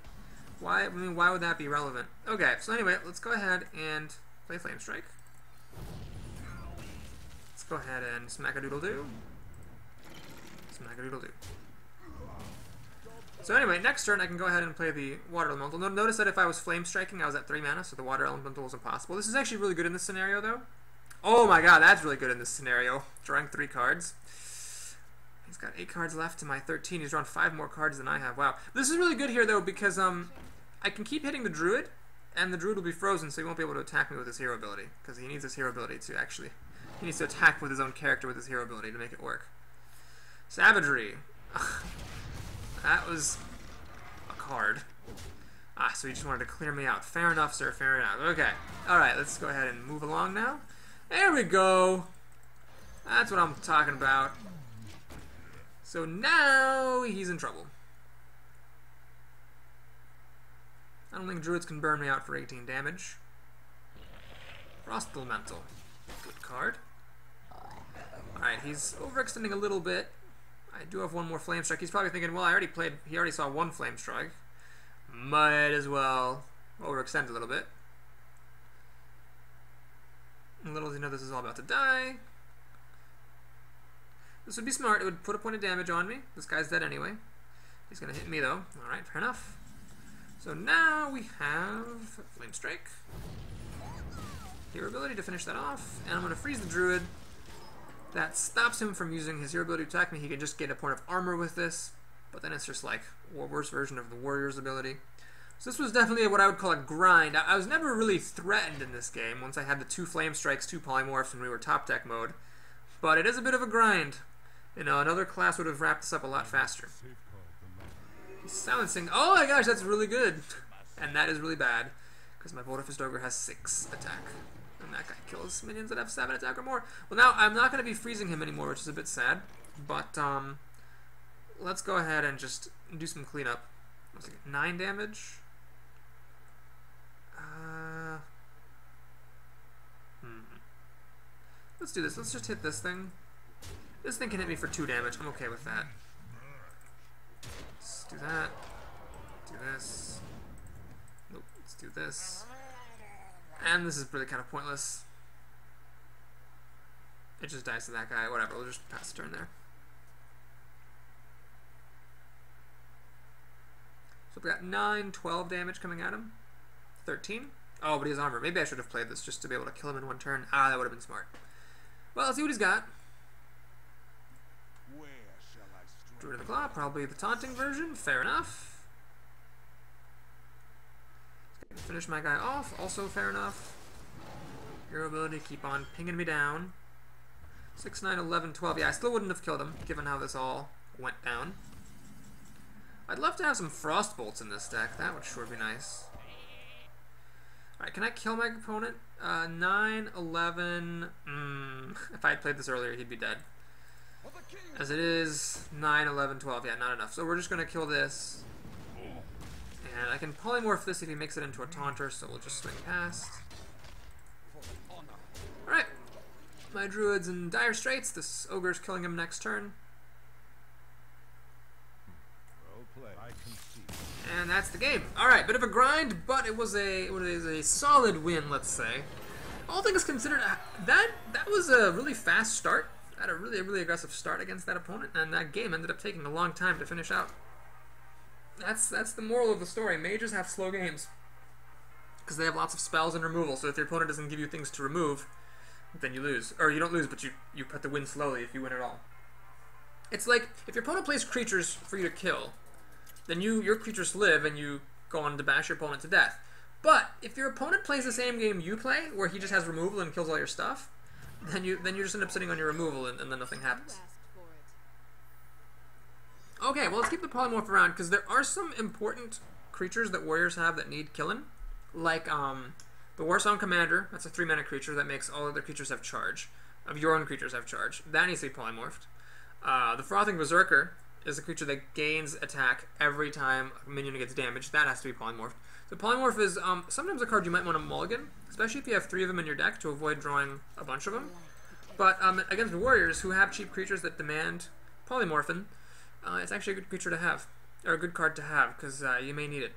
Why would that be relevant? Okay, so anyway, let's go ahead and play Flame Strike. Let's go ahead and Smack-a-doodle-doo. Smack-a-doodle-doo. So anyway, next turn I can go ahead and play the Water Elemental. Notice that if I was Flame Striking, I was at 3 mana, so the Water Elemental was impossible. This is actually really good in this scenario, though. Oh my god, that's really good in this scenario. Drawing 3 cards. He's got 8 cards left to my 13. He's drawn 5 more cards than I have. Wow. This is really good here, though, because I can keep hitting the Druid, and the Druid will be frozen, so he won't be able to attack me with his hero ability, because he needs his hero ability to actually... He needs to attack with his own character with his hero ability to make it work. Savagery. That was a card. Ah, so he just wanted to clear me out. Fair enough, sir. Fair enough. Okay. Alright, let's go ahead and move along now. There we go. That's what I'm talking about. So now he's in trouble. I don't think Druids can burn me out for 18 damage. Frost Elemental. Good card. Alright, he's overextending a little bit. I do have 1 more Flame Strike. He's probably thinking, well, he already saw 1 Flame Strike. Might as well overextend a little bit. And little does he know this is all about to die. This would be smart. It would put a point of damage on me. This guy's dead anyway. He's going to hit me, though. Alright, fair enough. So now we have Flame Strike. Hero ability to finish that off. And I'm going to freeze the Druid. That stops him from using his hero ability to attack me. He can just get a point of armor with this. But then it's just like a worse version of the Warrior's ability. So this was definitely what I would call a grind. I was never really threatened in this game once I had the 2 Flame Strikes, 2 Polymorphs, and we were top deck mode. But it is a bit of a grind. You know, another class would have wrapped this up a lot faster. He's silencing. Oh my gosh, that's really good. And that is really bad. Because my Votivist Ogre has 6 attack. And that guy kills minions that have 7 attack or more. Well, now I'm not going to be freezing him anymore, which is a bit sad. But let's go ahead and just do some cleanup. What's it, 9 damage? Let's do this. Let's just hit this thing. This thing can hit me for 2 damage. I'm okay with that. Let's do that. Do this. Nope. Let's do this. And this is really kind of pointless. It just dies to that guy. Whatever. We'll just pass the turn there. So we got 9, 12 damage coming at him. 13. Oh, but he has armor. Maybe I should have played this just to be able to kill him in 1 turn. Ah, that would have been smart. Well, let's see what he's got. Druid of the Claw, probably the taunting version. Fair enough. Finish my guy off. Also fair enough. Hero ability, keep on pinging me down. 6, 9, 11, 12. Yeah, I still wouldn't have killed him, given how this all went down. I'd love to have some Frost Bolts in this deck. That would sure be nice. Alright, can I kill my opponent? 9, 11... if I had played this earlier, he'd be dead. As it is, 9, 11, 12. Yeah, not enough. So we're just going to kill this. And I can polymorph this if he makes it into a taunter, so we'll just swing past. Alright. My Druid's in dire straits. This Ogre's killing him next turn. And that's the game. Alright, bit of a grind, but it was a solid win, let's say. All things considered, that was a really fast start. I had a really aggressive start against that opponent, and that game ended up taking a long time to finish out. That's the moral of the story. Mages have slow games. Because they have lots of spells and removal, so if your opponent doesn't give you things to remove, then you lose. Or you don't lose, but you put the win slowly if you win at all. It's like, if your opponent plays creatures for you to kill, then your creatures live and you go on to bash your opponent to death. But if your opponent plays the same game you play, where he just has removal and kills all your stuff, then you just end up sitting on your removal and then nothing happens. Okay, well let's keep the polymorph around because there are some important creatures that warriors have that need killing, like the Warsound Commander. That's a 3-mana creature that makes all other creatures have charge. Of your own creatures have charge. That needs to be polymorphed. The Frothing Berserker is a creature that gains attack every time a minion gets damaged. That has to be polymorphed. So polymorph is sometimes a card you might want to mulligan, especially if you have 3 of them in your deck to avoid drawing a bunch of them. But against warriors who have cheap creatures that demand polymorphin, it's actually a good creature to have, or a good card to have, because you may need it.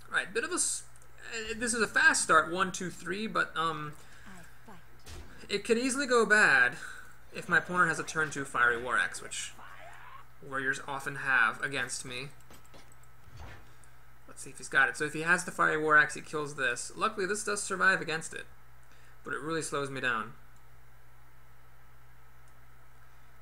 Alright, bit of a... this is a fast start, 1, 2, 3, but it could easily go bad if my opponent has a turn 2 Fiery War Axe, which warriors often have against me. Let's see if he's got it. So if he has the Fiery War Axe, he kills this. Luckily, this does survive against it, but it really slows me down.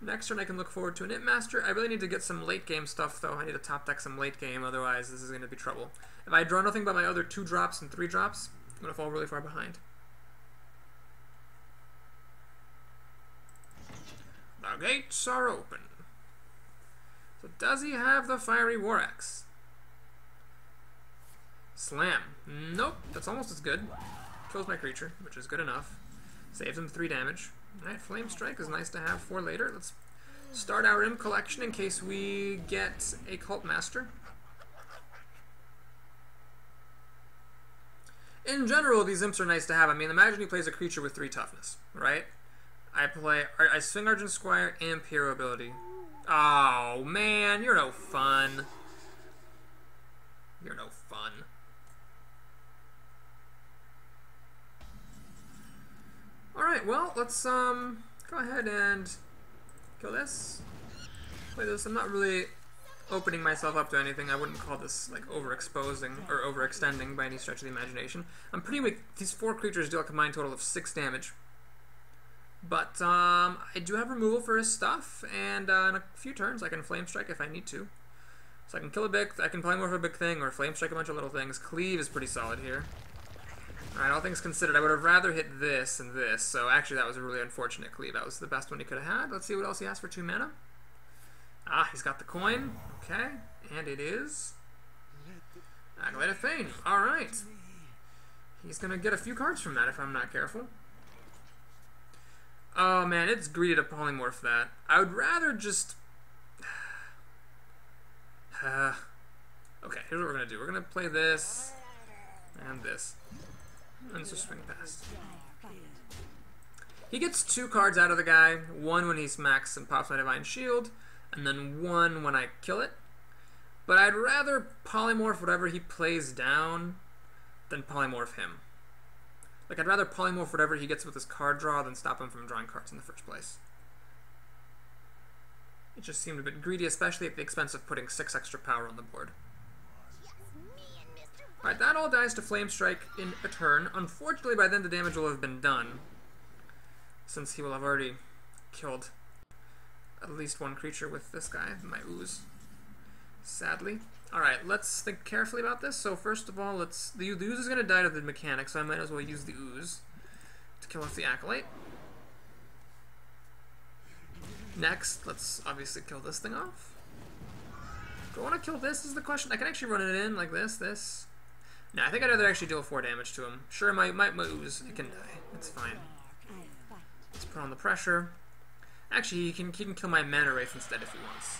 Next turn, I can look forward to an Imp Master. I really need to get some late game stuff, though. I need to top deck some late game, otherwise this is going to be trouble. If I draw nothing but my other 2 drops and 3 drops, I'm going to fall really far behind. The gates are open. So does he have the Fiery War Axe? Slam. Nope, that's almost as good. Kills my creature, which is good enough. Saves him 3 damage. Alright, Flame Strike is nice to have for later. Let's start our Imp collection in case we get a Cult Master. In general, these Imps are nice to have. I mean, imagine he plays a creature with 3 toughness, right? I swing Argent Squire, Imp, Hero Ability. Oh, man, you're no fun. You're no fun. Alright, well, let's go ahead and kill this. Play this. I'm not really opening myself up to anything. I wouldn't call this like overexposing or overextending by any stretch of the imagination. I'm pretty weak. These 4 creatures deal a combined total of 6 damage. But I do have removal for his stuff, and in a few turns I can Flame Strike if I need to. So I can kill a big, I can polymorph a big thing, or Flame Strike a bunch of little things. Cleave is pretty solid here. Alright, all things considered, I would have rather hit this and this, so actually that was a really unfortunate cleave. That was the best one he could have had. Let's see what else he has for 2 mana. Ah, he's got the coin. Okay, and it is Acolyte of Fane. Alright. He's going to get a few cards from that if I'm not careful. Oh man, it's greedy to polymorph that. I would rather just... okay, here's what we're going to do. We're going to play this and this. And just swing past. He gets 2 cards out of the guy. 1 when he smacks and pops my Divine Shield, and then 1 when I kill it. But I'd rather polymorph whatever he plays down than polymorph him. Like, I'd rather polymorph whatever he gets with his card draw than stop him from drawing cards in the first place. It just seemed a bit greedy, especially at the expense of putting 6 extra power on the board. Alright, that all dies to Flame Strike in a turn. Unfortunately, by then the damage will have been done, since he will have already killed at least 1 creature with this guy, my Ooze. Sadly. Alright, let's think carefully about this. So first of all, the Ooze is going to die to the mechanic, so I might as well use the Ooze to kill off the Acolyte. Next, let's obviously kill this thing off. Do I want to kill this is the question. I can actually run it in like this. No, I think I'd rather actually deal 4 damage to him. Sure, my Ooze, it can die. It's fine. Let's put on the pressure. Actually, he can kill my Mana Wraith instead if he wants.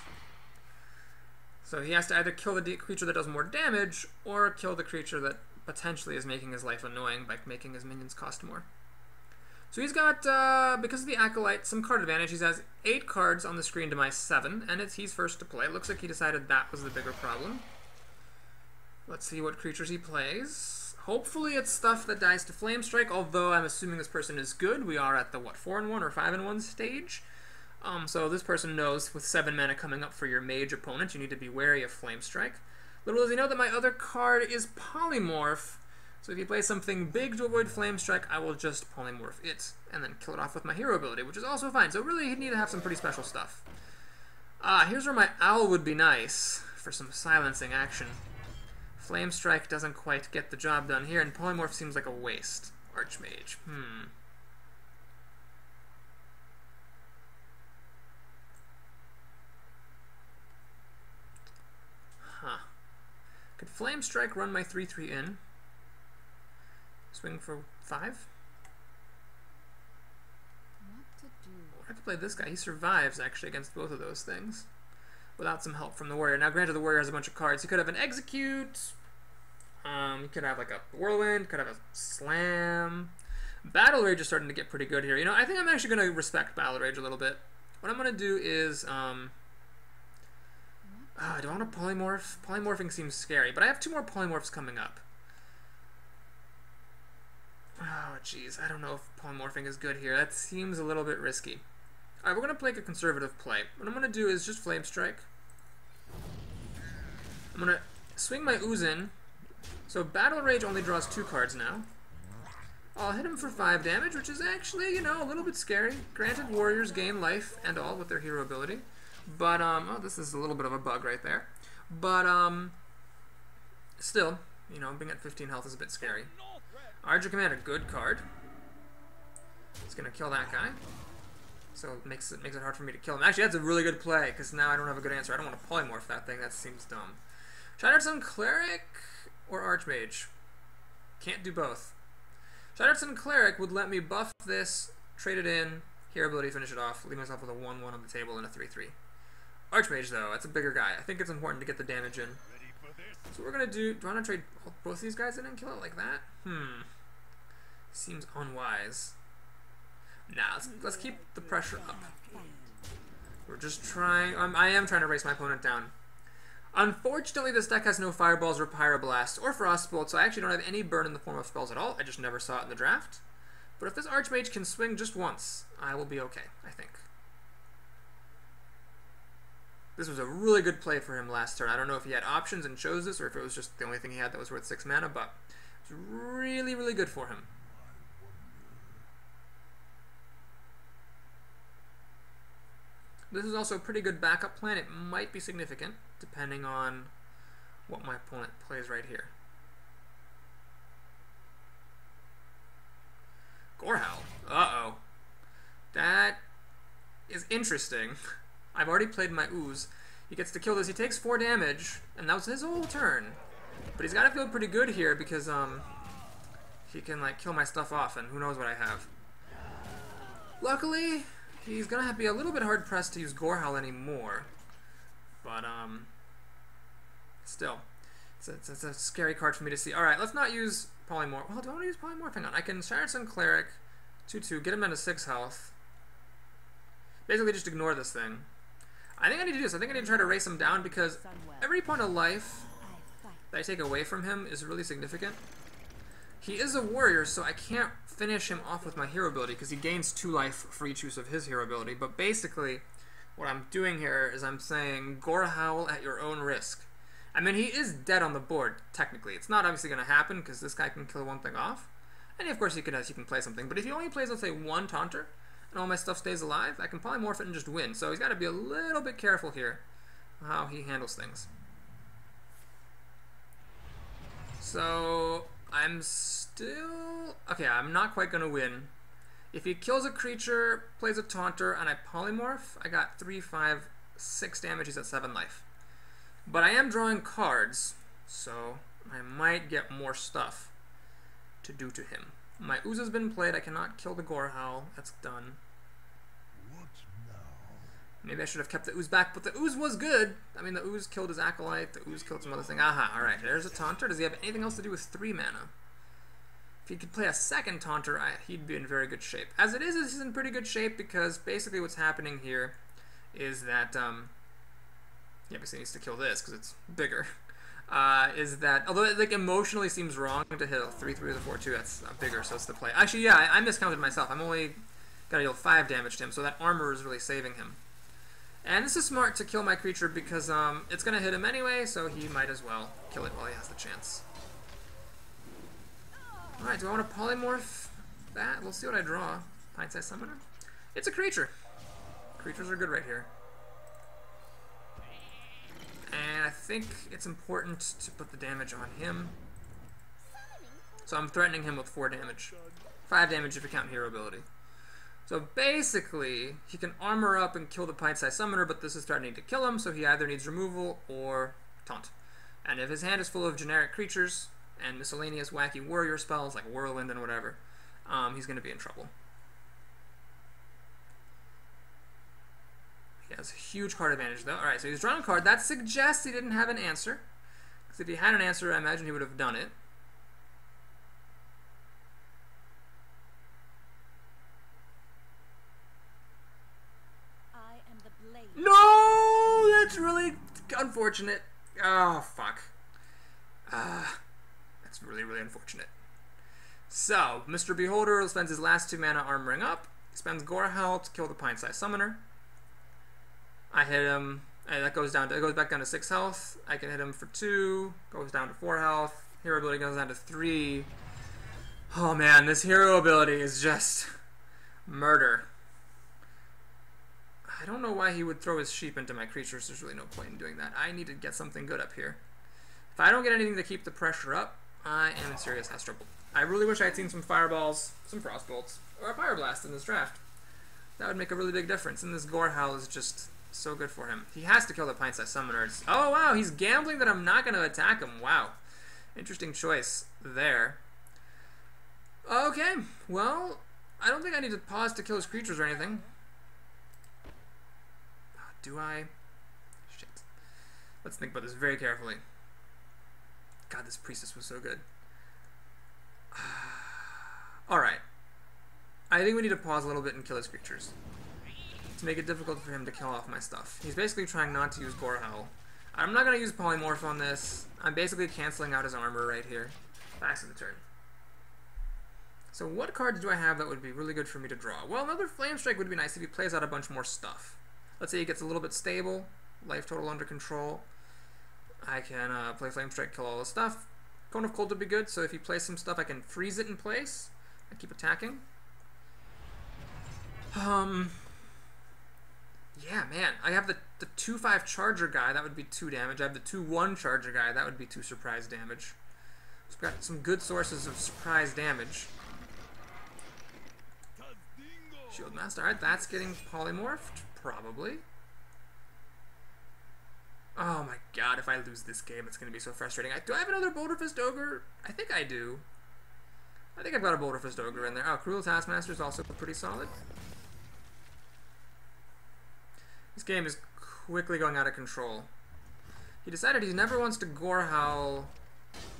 So he has to either kill the creature that does more damage, or kill the creature that potentially is making his life annoying by making his minions cost more. So he's got, because of the Acolyte, some card advantage. He has 8 cards on the screen to my 7, and he's first to play. Looks like he decided that was the bigger problem. Let's see what creatures he plays. Hopefully it's stuff that dies to Flame Strike, although I'm assuming this person is good. We are at the, what, 4-in-1 or 5-in-1 stage? So this person knows with 7 mana coming up for your Mage opponent, you need to be wary of Flame Strike. Little does he know that my other card is Polymorph, so if he plays something big to avoid Flame Strike, I will just Polymorph it, and then kill it off with my Hero ability, which is also fine. So really, he'd need to have some pretty special stuff. Here's where my Owl would be nice. for some silencing action. Flame Strike doesn't quite get the job done here, and Polymorph seems like a waste. Archmage. Huh. Could Flame Strike run my 3/3 in? Swing for 5? What to do? I could play this guy. He survives, actually, against both of those things. Without some help from the warrior. Now, granted, the warrior has a bunch of cards. He could have an Execute. He could have, like, a Whirlwind. Could have a Slam. Battle Rage is starting to get pretty good here. You know, I think I'm actually going to respect Battle Rage a little bit. What I'm going to do is, do I want to Polymorph? Polymorphing seems scary, but I have 2 more Polymorphs coming up. Oh, jeez. I don't know if Polymorphing is good here. That seems a little bit risky. Alright, we're going to play a conservative play. What I'm going to do is just Flame Strike. I'm going to swing my Ooze in. So Battle Rage only draws 2 cards now. I'll hit him for 5 damage, which is actually, you know, a little bit scary. Granted, warriors gain life and all with their hero ability. But, oh, this is a little bit of a bug right there. But, still, you know, being at 15 health is a bit scary. Ardra Command, a good card. It's going to kill that guy. So it makes it hard for me to kill him. Actually, that's a really good play, because now I don't have a good answer. I don't want to polymorph that thing. That seems dumb. Shattered Sun Cleric or Archmage? Can't do both. Shattered Sun Cleric would let me buff this, trade it in, hero ability, finish it off, leave myself with a 1-1 on the table and a 3/3. Archmage, though, that's a bigger guy. I think it's important to get the damage in. So what we're going to do I want to trade both these guys in and kill it like that? Seems unwise. Nah, let's keep the pressure up. We're just trying... I am trying to race my opponent down. Unfortunately, this deck has no Fireballs or Pyroblast or Frostbolt, so I actually don't have any burn in the form of spells at all. I just never saw it in the draft. But if this Archmage can swing just once, I will be okay, I think. This was a really good play for him last turn. I don't know if he had options and chose this, or if it was just the only thing he had that was worth 6 mana, but it was really, really good for him. This is also a pretty good backup plan. It might be significant, depending on what my opponent plays right here. Gorehowl. Uh-oh. That is interesting. I've already played my Ooze. He gets to kill this. He takes 4 damage, and that was his whole turn. But he's got to feel pretty good here because he can like kill my stuff off, and who knows what I have. Luckily, he's gonna have to be a little bit hard pressed to use Gorehowl anymore. But still, it's a scary card for me to see. All right, let's not use Polymorph. Well, do I want to use Polymorph? Hang on. I can Shattered Sun Cleric, 2/2, get him down to 6 health. Basically, just ignore this thing. I think I need to do this. I think I need to try to race him down because every point of life that I take away from him is really significant. He is a warrior, so I can't finish him off with my hero ability because he gains 2 life for each use of his hero ability. But basically, what I'm doing here is I'm saying Gorehowl at your own risk. I mean, he is dead on the board, technically. It's not obviously going to happen because this guy can kill one thing off. And of course, he can play something. But if he only plays, let's say, 1 Taunter, and all my stuff stays alive, I can polymorph it and just win. So he's got to be a little bit careful here how he handles things. So I'm still... Okay, I'm not quite going to win. If he kills a creature, plays a Taunter, and I polymorph, I got 3, 5, 6 damage. He's at 7 life. But I am drawing cards, so I might get more stuff to do to him. My Ooze has been played. I cannot kill the Gorehowl. That's done. Maybe I should have kept the Ooze back, but the Ooze was good. I mean, the Ooze killed his Acolyte. The Ooze killed some other thing. Aha, alright. There's a Taunter. Does he have anything else to do with 3 mana? If he could play a second Taunter, he'd be in very good shape. As it is, he's in pretty good shape because basically what's happening here is that, he obviously needs to kill this because it's bigger. Is that, although it like emotionally seems wrong to hit a 3/3 with a 4/2, that's bigger, so it's the play. Actually, yeah, I miscounted myself. I'm only got to deal 5 damage to him, so that armor is really saving him. And this is smart to kill my creature because it's going to hit him anyway, so he might as well kill it while he has the chance. Alright, do I want to polymorph that? We'll see what I draw. Pint-sized Summoner? It's a creature. Creatures are good right here. And I think it's important to put the damage on him. So I'm threatening him with 4 damage. 5 damage if you count hero ability. So basically, he can armor up and kill the pint-sized summoner, but this is threatening to kill him, so he either needs removal or taunt. And if his hand is full of generic creatures and miscellaneous wacky warrior spells like whirlwind and whatever, he's going to be in trouble. He has a huge card advantage though. Alright, so he's drawn a card. That suggests he didn't have an answer. Because if he had an answer, I imagine he would have done it. I am the blade. No! That's really unfortunate. Oh, fuck. That's really, really unfortunate. So, Mr. Beholder spends his last 2 mana armoring up. He spends Gorehowl to kill the pint-sized summoner. I hit him, and that goes down to, it goes back down to 6 health. I can hit him for 2, goes down to 4 health. Hero ability goes down to 3. Oh man, this hero ability is just murder. I don't know why he would throw his sheep into my creatures. There's really no point in doing that. I need to get something good up here. If I don't get anything to keep the pressure up, I am in serious house trouble. I really wish I had seen some fireballs, some frostbolts, or a fire blast in this draft. That would make a really big difference, and this Gorehowl is just so good for him. He has to kill the pint-sized summoner. Oh wow, he's gambling that I'm not going to attack him. Wow. Interesting choice there. Okay, well, I don't think I need to pause to kill his creatures or anything. Do I? Shit. Let's think about this very carefully. God, this priestess was so good. Alright. I think we need to pause a little bit and kill his creatures. To make it difficult for him to kill off my stuff. He's basically trying not to use Gorehowl. I'm not going to use Polymorph on this. I'm basically canceling out his armor right here. Back to the turn. So what cards do I have that would be really good for me to draw? Well, another Flame Strike would be nice if he plays out a bunch more stuff. Let's say he gets a little bit stable, life total under control. I can play Flame Strike, kill all the stuff. Cone of Cold would be good, so if he plays some stuff, I can freeze it in place and keep attacking. Yeah, man. I have the 2/5 Charger guy, that would be 2 damage. I have the 2/1 Charger guy, that would be 2 surprise damage. So we've got some good sources of surprise damage. Shield Master, alright, that's getting polymorphed, probably. Oh my god, if I lose this game, it's going to be so frustrating. Do I have another Boulder Fist Ogre? I think I do. I think I've got a Boulder Fist Ogre in there. Oh, Cruel Taskmaster is also pretty solid. This game is quickly going out of control. He decided he never wants to Gorehowl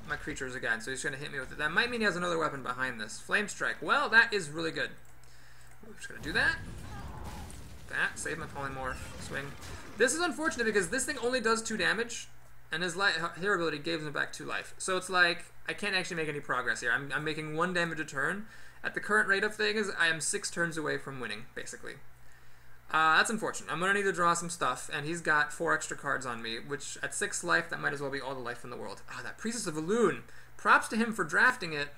my creatures again, so he's going to hit me with it. That might mean he has another weapon behind this. Flame Strike. Well, that is really good. I'm just going to do that. That. Save my Polymorph. Swing. This is unfortunate because this thing only does 2 damage, and his hero ability gives him back 2 life. So it's like, I can't actually make any progress here. I'm making 1 damage a turn. At the current rate of things, I am 6 turns away from winning, basically. That's unfortunate. I'm going to need to draw some stuff, and he's got 4 extra cards on me, which at 6 life, that might as well be all the life in the world. Ah, that Priestess of Elune. Props to him for drafting it.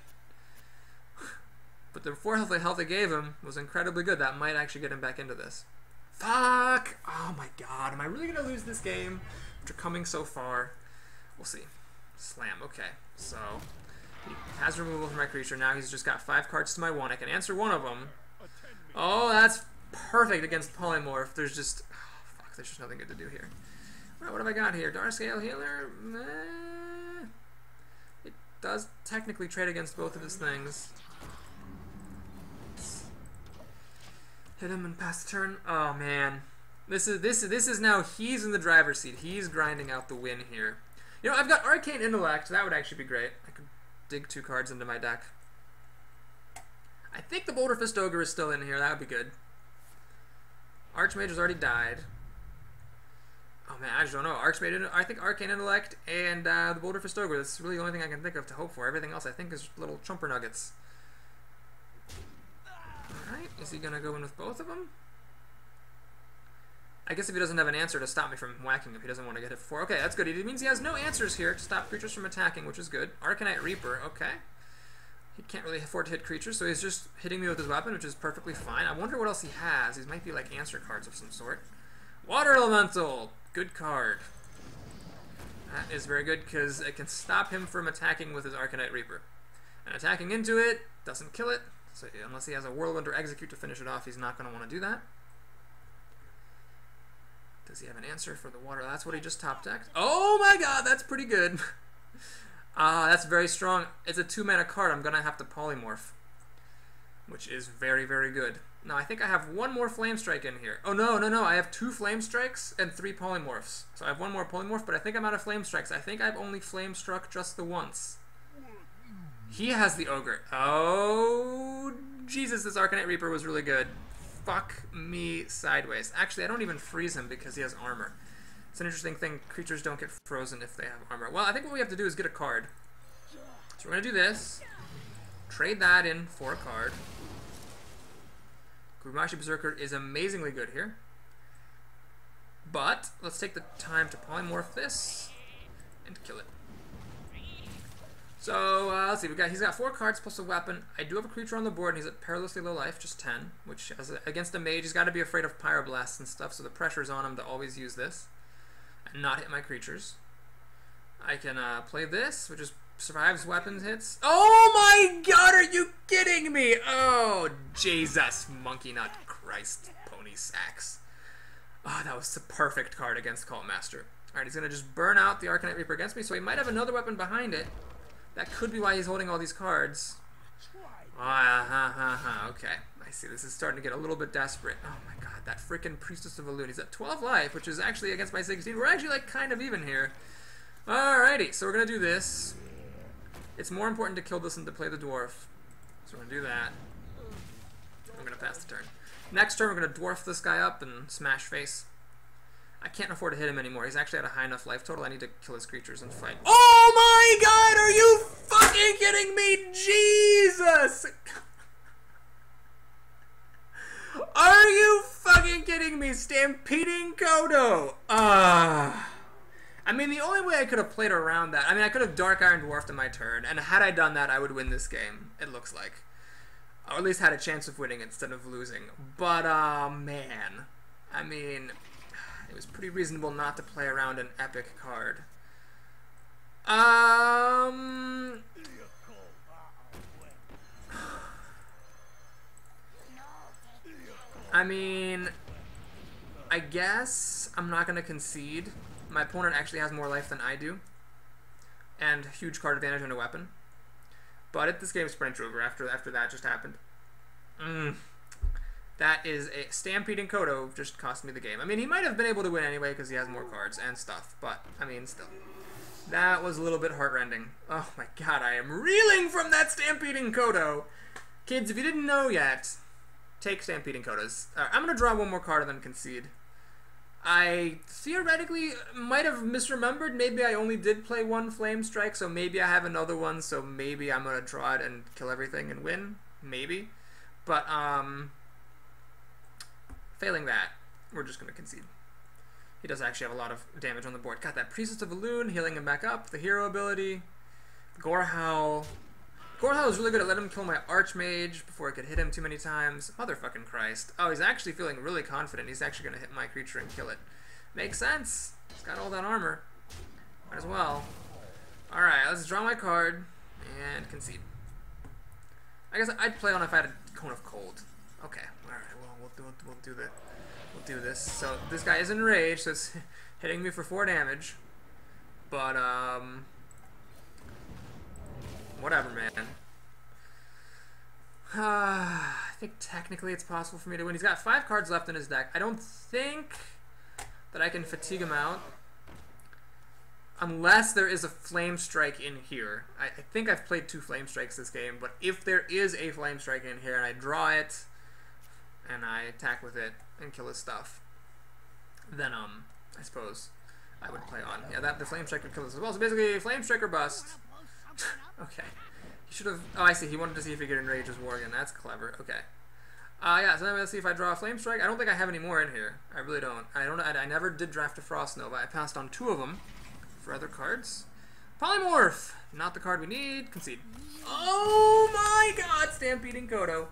But the 4 health I gave him was incredibly good. That might actually get him back into this. Fuck! Oh my god, am I really going to lose this game after coming so far? We'll see. Slam, okay. So, he has removal from my creature. Now he's just got 5 cards to my 1. I can answer one of them. Oh, that's perfect against Polymorph. There's just... oh, fuck, there's just nothing good to do here. Alright, what have I got here? Dark Scale Healer? It does technically trade against both of his things. Hit him and pass the turn. Oh man, this is now he's in the driver's seat. He's grinding out the win here. You know, I've got Arcane Intellect. That would actually be great. I could dig 2 cards into my deck. I think the Boulder Fist Ogre is still in here. That would be good. Archmage has already died. Oh man, I just don't know. Archmage, I think Arcane Intellect and the Boulder Fist Ogre. That's really the only thing I can think of to hope for. Everything else I think is little chumper nuggets. Alright, is he going to go in with both of them? I guess if he doesn't have an answer to stop me from whacking him, he doesn't want to get hit for 4. Okay, that's good. It means he has no answers here to stop creatures from attacking, which is good. Arcanite Reaper, okay. He can't really afford to hit creatures, so he's just hitting me with his weapon, which is perfectly fine. I wonder what else he has. These might be like answer cards of some sort. Water Elemental! Good card. That is very good because it can stop him from attacking with his Arcanite Reaper. And attacking into it doesn't kill it, so unless he has a Whirlwind or Execute to finish it off, he's not going to want to do that. Does he have an answer for the water? That's what he just top decked. Oh my god, that's pretty good. That's very strong. It's a 2-mana card. I'm going to have to Polymorph, which is very, very good. Now, I think I have one more Flame Strike in here. Oh, no. I have 2 Flame Strikes and 3 Polymorphs. So I have one more Polymorph, but I think I'm out of Flame Strikes. I think I've only Flame Struck just the once. He has the Ogre. Oh, Jesus, this Arcanite Reaper was really good. Fuck me sideways. Actually, I don't even freeze him because he has armor. It's an interesting thing. Creatures don't get frozen if they have armor. Well, I think what we have to do is get a card. So we're going to do this. Trade that in for a card. Gurumashi Berserker is amazingly good here. But let's take the time to polymorph this and kill it. So, let's see, he's got 4 cards plus a weapon. I do have a creature on the board, and he's at perilously low life, just 10, which, against a mage, he's got to be afraid of Pyroblasts and stuff, so the pressure's on him to always use this and not hit my creatures. I can play this, which is survives weapons hits. Oh my god, are you kidding me? Oh, Jesus, Monkey Nut, Christ, Pony Sacks. Oh, that was the perfect card against Cult Master. Alright, he's going to just burn out the Arcanite Reaper against me, so he might have another weapon behind it. That could be why he's holding all these cards. Okay. I see. This is starting to get a little bit desperate. Oh my god, that freaking Priestess of Elune. He's at 12 life, which is actually against my 16. We're actually like kind of even here. Alrighty, so we're going to do this. It's more important to kill this than to play the Dwarf. So we're going to do that. I'm going to pass the turn. Next turn, we're going to Dwarf this guy up and smash face. I can't afford to hit him anymore. He's actually at a high enough life total. I need to kill his creatures and fight. Oh my god, are you fucking kidding me? Jesus! Are you fucking kidding me? Stampeding Kodo! I mean, the only way I could have played around that, I mean, I could have Dark Iron Dwarfed in my turn, and had I done that, I would win this game, it looks like. Or at least had a chance of winning instead of losing. But, man. I mean, it was pretty reasonable not to play around an epic card. I mean, I guess I'm not going to concede. My opponent actually has more life than I do, and huge card advantage on a weapon. But this game's sprint over after that just happened. That is a Stampeding Kodo just cost me the game. I mean, he might have been able to win anyway because he has more cards and stuff, but, I mean, still. That was a little bit heartrending. Oh my god, I am reeling from that Stampeding Kodo! Kids, if you didn't know yet, take Stampeding Kodos. I'm going to draw one more card and then concede. I theoretically might have misremembered. Maybe I only did play 1 Flame Strike, so maybe I have another one, so maybe I'm going to draw it and kill everything and win. Maybe. But, failing that, we're just going to concede. He does actually have a lot of damage on the board. Got that Priestess of Elune, healing him back up, the hero ability, Gorehowl. Gorehowl is really good at letting him kill my Archmage before I could hit him too many times. Motherfucking Christ. Oh, he's actually feeling really confident. He's actually going to hit my creature and kill it. Makes sense. He's got all that armor. Might as well. Alright, let's draw my card and concede. I guess I'd play on if I had a Cone of Cold. Okay, alright, well, we'll do this. So, this guy is enraged, so it's hitting me for 4 damage. But, whatever, man. I think technically it's possible for me to win. He's got 5 cards left in his deck. I don't think that I can fatigue him out. Unless there is a Flame Strike in here. I think I've played 2 Flame Strikes this game, but if there is a Flame Strike in here and I draw it, and I attack with it and kill his stuff, then, I suppose I would play on. Yeah, the Flame Strike would kill us as well. So basically, Flame Strike or bust. Okay. He should have... Oh, I see. He wanted to see if he could enrage his Worgen. That's clever. Okay. Yeah, so then let's see if I draw a Flame Strike. I don't think I have any more in here. I really don't. I never did draft a Frost Nova. I passed on 2 of them for other cards. Polymorph! Not the card we need. Concede. Oh my god! Stampeding Kodo.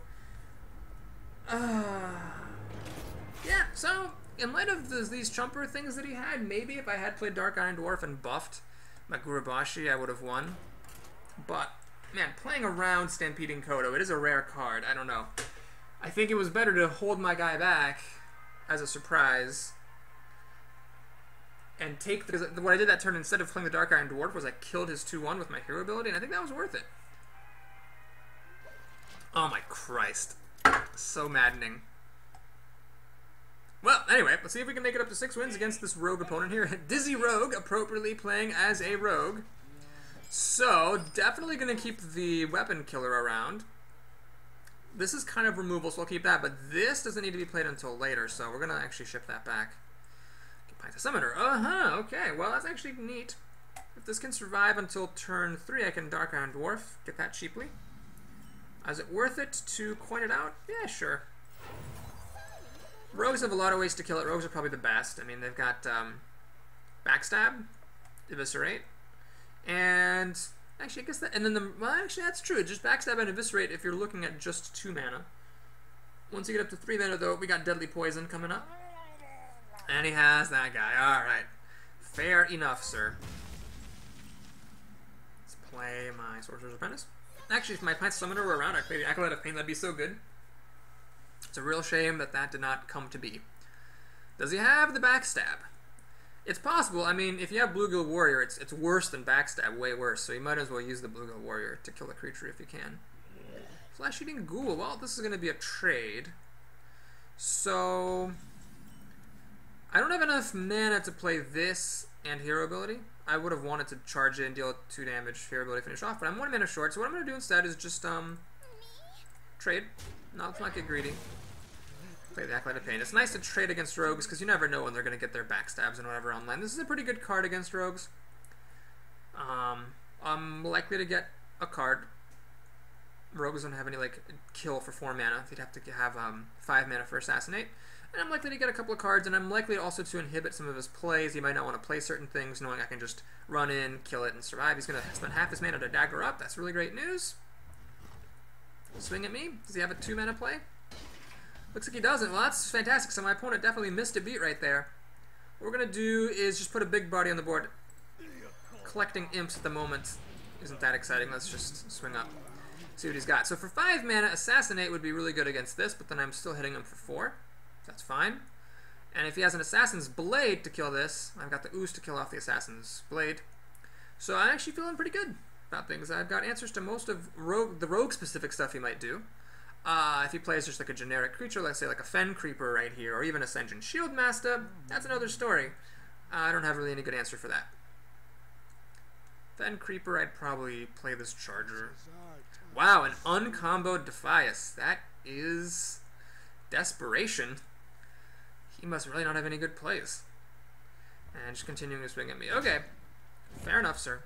Yeah, so in light of these Chumper things that he had, maybe if I had played Dark Iron Dwarf and buffed my Gurubashi, I would have won. But, man, playing around Stampeding Kodo, it is a rare card. I don't know. I think it was better to hold my guy back as a surprise and take... Because what I did that turn, instead of playing the Dark Iron Dwarf, was I killed his 2-1 with my hero ability, and I think that was worth it. Oh my Christ. So maddening. Well, anyway, let's see if we can make it up to 6 wins against this rogue opponent here. Dizzy Rogue, appropriately playing as a rogue. So, definitely going to keep the weapon killer around. This is kind of removal, so I'll keep that, but this doesn't need to be played until later, so we're going to actually ship that back. Get the Summoner. Okay, well, that's actually neat. If this can survive until turn 3, I can Dark Iron Dwarf, get that cheaply. Is it worth it to coin it out? Yeah, sure. Rogues have a lot of ways to kill it. Rogues are probably the best. I mean, they've got Backstab, Eviscerate, and actually, I guess that, and then well, actually, that's true. Just Backstab and Eviscerate if you're looking at just 2 mana. Once you get up to 3 mana, though, we got Deadly Poison coming up. And he has that guy. Alright. Fair enough, sir. Let's play my Sorcerer's Apprentice. Actually, if my Pint Summoner were around, I'd play the Acolyte of Pain. That'd be so good. It's a real shame that that did not come to be. Does he have the Backstab? It's possible. I mean, if you have Bluegill Warrior, it's worse than Backstab, way worse. So you might as well use the Bluegill Warrior to kill the creature if you can. Flesh-Eating Ghoul. Well, this is going to be a trade. So I don't have enough mana to play this and Hero Ability. I would have wanted to charge in, deal 2 damage, Hero Ability, finish off, but I'm 1 mana short. So what I'm going to do instead is just trade. No, let's not get greedy. Play the Acolyte of Pain. It's nice to trade against rogues because you never know when they're going to get their backstabs and whatever online. This is a pretty good card against rogues. I'm likely to get a card. Rogues don't have any like kill for 4 mana. They'd have to have 5 mana for Assassinate. And I'm likely to get a couple of cards, and I'm likely also to inhibit some of his plays. He might not want to play certain things, knowing I can just run in, kill it, and survive. He's going to spend half his mana to dagger up. That's really great news. Swing at me. Does he have a 2 mana play? Looks like he doesn't. Well, that's fantastic. So my opponent definitely missed a beat right there. What we're going to do is just put a big body on the board. Collecting imps at the moment isn't that exciting. Let's just swing up. See what he's got. So for 5 mana, Assassinate would be really good against this, but then I'm still hitting him for 4. That's fine. And if he has an Assassin's Blade to kill this, I've got the Ooze to kill off the Assassin's Blade. So I'm actually feeling pretty good about things. I've got answers to most of the rogue-specific stuff he might do. If he plays just like a generic creature, let's say like a Fen Creeper right here, or even Ascension Shield Master, that's another story. I don't have really any good answer for that. Fen Creeper, I'd probably play this Charger. Wow, an uncomboed Defias. That is desperation. He must really not have any good plays. And just continuing to swing at me. Okay. Fair enough, sir.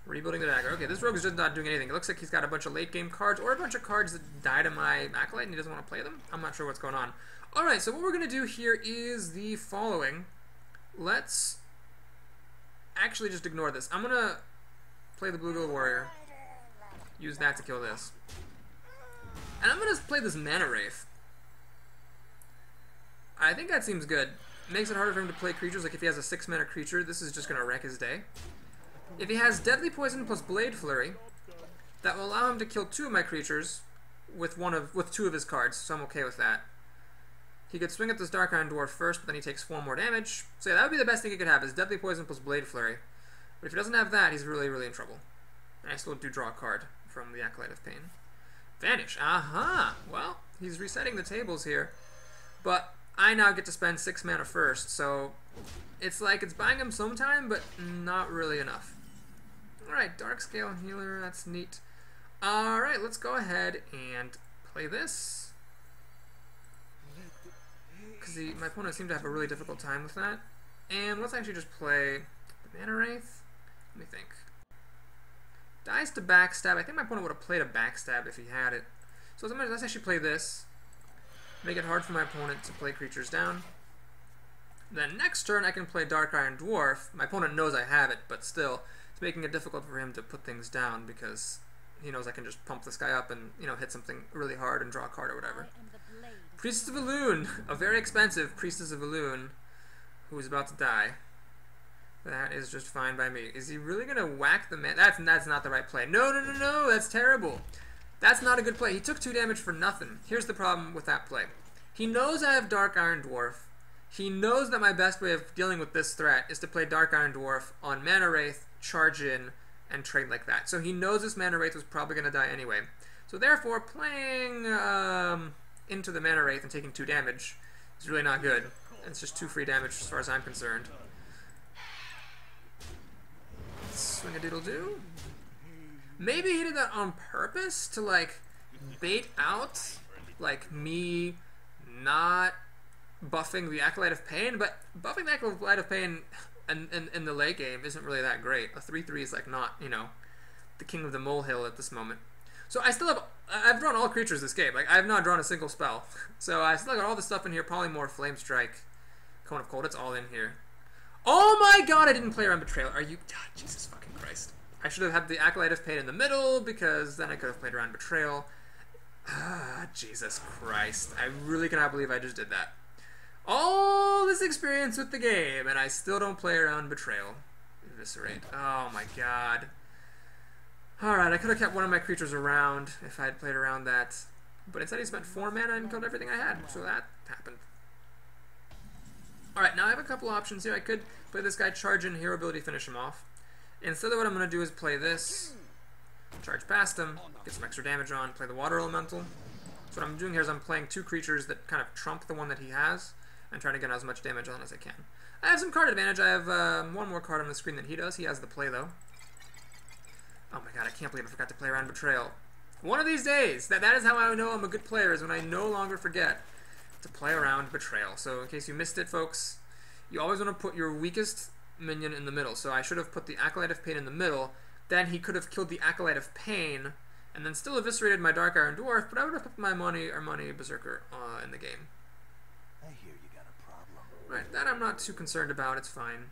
Rebuilding the dagger. Okay, this rogue is just not doing anything. It looks like he's got a bunch of late game cards, or a bunch of cards that die to my Acolyte and he doesn't want to play them. I'm not sure what's going on. Alright, so what we're going to do here is the following. Let's actually just ignore this. I'm going to play the Bluegill Warrior. Use that to kill this. And I'm going to play this Mana Wraith. I think that seems good. Makes it harder for him to play creatures. Like if he has a 6 mana creature, this is just going to wreck his day. If he has Deadly Poison plus Blade Flurry, that will allow him to kill 2 of my creatures with 2 of his cards, so I'm okay with that. He could swing at this Dark Iron Dwarf first, but then he takes 4 more damage. So yeah, that would be the best thing he could have, is Deadly Poison plus Blade Flurry. But if he doesn't have that, he's really, really in trouble. And I still do draw a card from the Acolyte of Pain. Vanish. Aha! Well, he's resetting the tables here. But I now get to spend 6 mana first, so it's like it's buying him some time, but not really enough. Alright, Darkscale Healer, that's neat. Alright, let's go ahead and play this. Because my opponent seemed to have a really difficult time with that. And let's actually just play the Mana Wraith. Let me think. Dies to Backstab. I think my opponent would have played a Backstab if he had it. So let's actually play this. Make it hard for my opponent to play creatures down. Then next turn I can play Dark Iron Dwarf. My opponent knows I have it, but still, it's making it difficult for him to put things down because he knows I can just pump this guy up and, you know, hit something really hard and draw a card or whatever. Priestess of Elune, a very expensive Priestess of Elune, who is about to die. That is just fine by me. Is he really gonna whack the man? That's not the right play. No, no, no, no, that's terrible. That's not a good play. He took 2 damage for nothing. Here's the problem with that play. He knows I have Dark Iron Dwarf. He knows that my best way of dealing with this threat is to play Dark Iron Dwarf on Mana Wraith, charge in, and trade like that. So he knows this Mana Wraith was probably gonna die anyway. So therefore, playing into the Mana Wraith and taking 2 damage is really not good. It's just 2 free damage as far as I'm concerned. Swing a doodle do. Maybe he did that on purpose to like bait out like me not buffing the Acolyte of Pain, but buffing the Acolyte of Pain in the late game isn't really that great. A 3/3 is like not, you know, the king of the molehill at this moment. So I still have, I've drawn all creatures this game. Like I have not drawn a single spell. So I still got all the stuff in here. Polymorph, Flame Strike, Cone of Cold. It's all in here. Oh my god, I didn't play around Betrayal. Are you... God, Jesus fucking Christ. I should have had the Acolyte of Pain in the middle, because then I could have played around Betrayal. Ah, Jesus Christ. I really cannot believe I just did that. All this experience with the game, and I still don't play around Betrayal. Eviscerate. Oh my god. Alright, I could have kept one of my creatures around if I had played around that. But instead he spent 4 mana and killed everything I had, so that happened. Alright, now I have a couple options here. I could play this guy, charge in, hero ability, finish him off. Instead of what I'm going to do is play this, charge past him, get some extra damage on, play the Water Elemental. So what I'm doing here is I'm playing 2 creatures that kind of trump the one that he has, and trying to get as much damage on as I can. I have some card advantage. I have 1 more card on the screen than he does. He has the play, though. Oh my god, I can't believe I forgot to play around Betrayal. One of these days, that is how I know I'm a good player, is when I no longer forget to play around Betrayal. So in case you missed it, folks, you always want to put your weakest minion in the middle. So I should have put the Acolyte of Pain in the middle. Then he could have killed the Acolyte of Pain, and then still eviscerated my Dark Iron Dwarf, but I would have put my money Berserker in the game. I hear you got a problem. Right, that I'm not too concerned about. It's fine.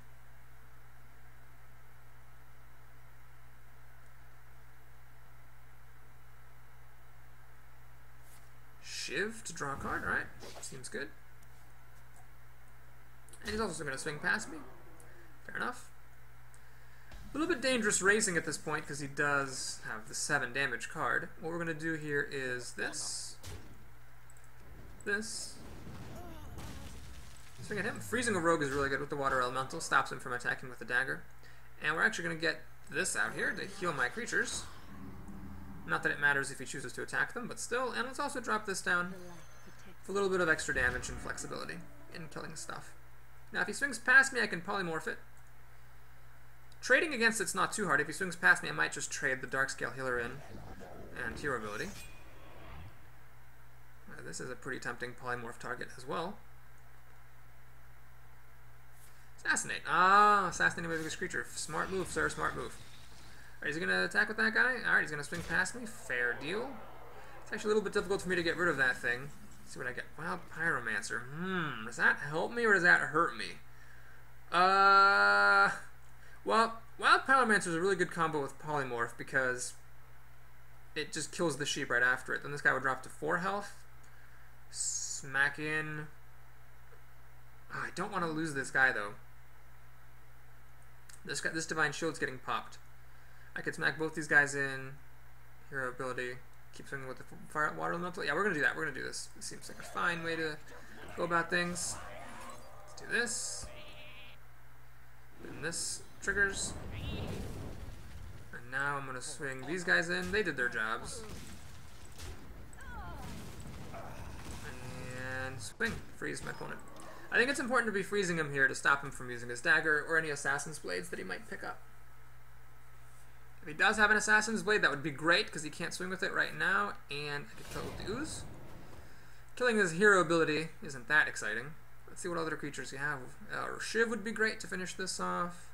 Shiv to draw a card, alright. Seems good. And he's also going to swing past me. Fair enough. A little bit dangerous racing at this point because he does have the 7 damage card. What we're going to do here is this. This. Swing at him. Freezing a rogue is really good with the Water Elemental. Stops him from attacking with the dagger. And we're actually going to get this out here to heal my creatures. Not that it matters if he chooses to attack them, but still. And let's also drop this down for a little bit of extra damage and flexibility in killing stuff. Now if he swings past me, I can polymorph it. Trading against it's not too hard. If he swings past me, I might just trade the Darkscale Healer in and hero ability. This is a pretty tempting polymorph target as well. Assassinate. Ah, assassinating my biggest creature. Smart move, sir. Smart move. Alright, is he going to attack with that guy? Alright, he's going to swing past me. Fair deal. It's actually a little bit difficult for me to get rid of that thing. Let's see what I get. Wild Pyromancer. Does that help me or does that hurt me? Well, Wild Pyromancer is a really good combo with Polymorph because it just kills the sheep right after it. Then this guy would drop to 4 health. Smack in. Oh, I don't want to lose this guy though. This Divine Shield's getting popped. I could smack both these guys in. Hero ability. Keep swinging with the fire water elemental. Yeah, we're gonna do that. We're gonna do this. It seems like a fine way to go about things. Let's do this. And this triggers. And now I'm gonna swing these guys in. They did their jobs. And swing. Freeze my opponent. I think it's important to be freezing him here to stop him from using his dagger or any assassin's blades that he might pick up. If he does have an assassin's blade, that would be great because he can't swing with it right now, and I could kill it with the ooze. Killing his hero ability isn't that exciting. Let's see what other creatures you have. Shiv would be great to finish this off.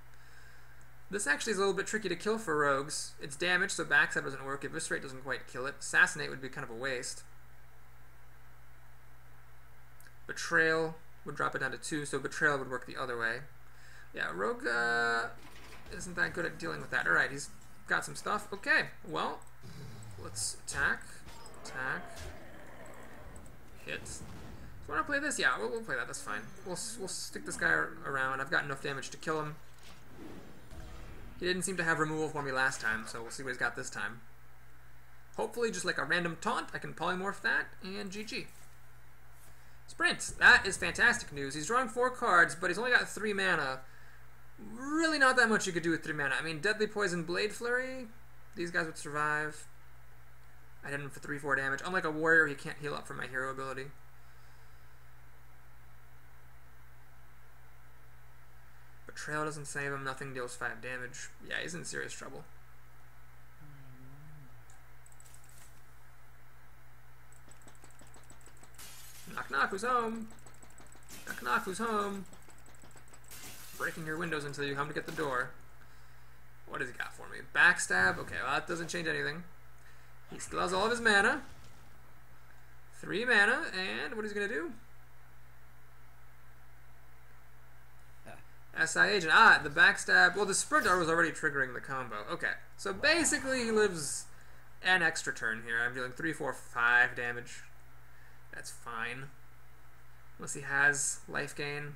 This actually is a little bit tricky to kill for rogues. It's damage, so backstab doesn't work. Eviscerate doesn't quite kill it. Assassinate would be kind of a waste. Betrayal would drop it down to 2, so Betrayal would work the other way. Yeah, Rogue isn't that good at dealing with that. Alright, he's got some stuff. Okay, well, let's attack, hit, So want to play this? Yeah, we'll play that. That's fine. We'll stick this guy around. I've got enough damage to kill him. He didn't seem to have removal for me last time, so we'll see what he's got this time. Hopefully, just like a random taunt, I can polymorph that, and GG. Sprint! That is fantastic news. He's drawing 4 cards, but he's only got 3 mana. Really not that much you could do with 3 mana. I mean, Deadly Poison, Blade Flurry, these guys would survive. I hit him for 3-4 damage. Unlike a warrior, he can't heal up from my hero ability. Betrayal doesn't save him, nothing deals 5 damage. Yeah, he's in serious trouble. Knock knock, who's home? Knock knock, who's home? Breaking your windows until you come to get the door. What has he got for me? Backstab? Okay, well that doesn't change anything. He still has all of his mana. 3 mana, and what is he gonna do? SI Agent. Ah, the backstab. Well, the Sprinter was already triggering the combo. Okay, so basically he lives an extra turn here. I'm dealing 3, 4, 5 damage. That's fine. Unless he has life gain.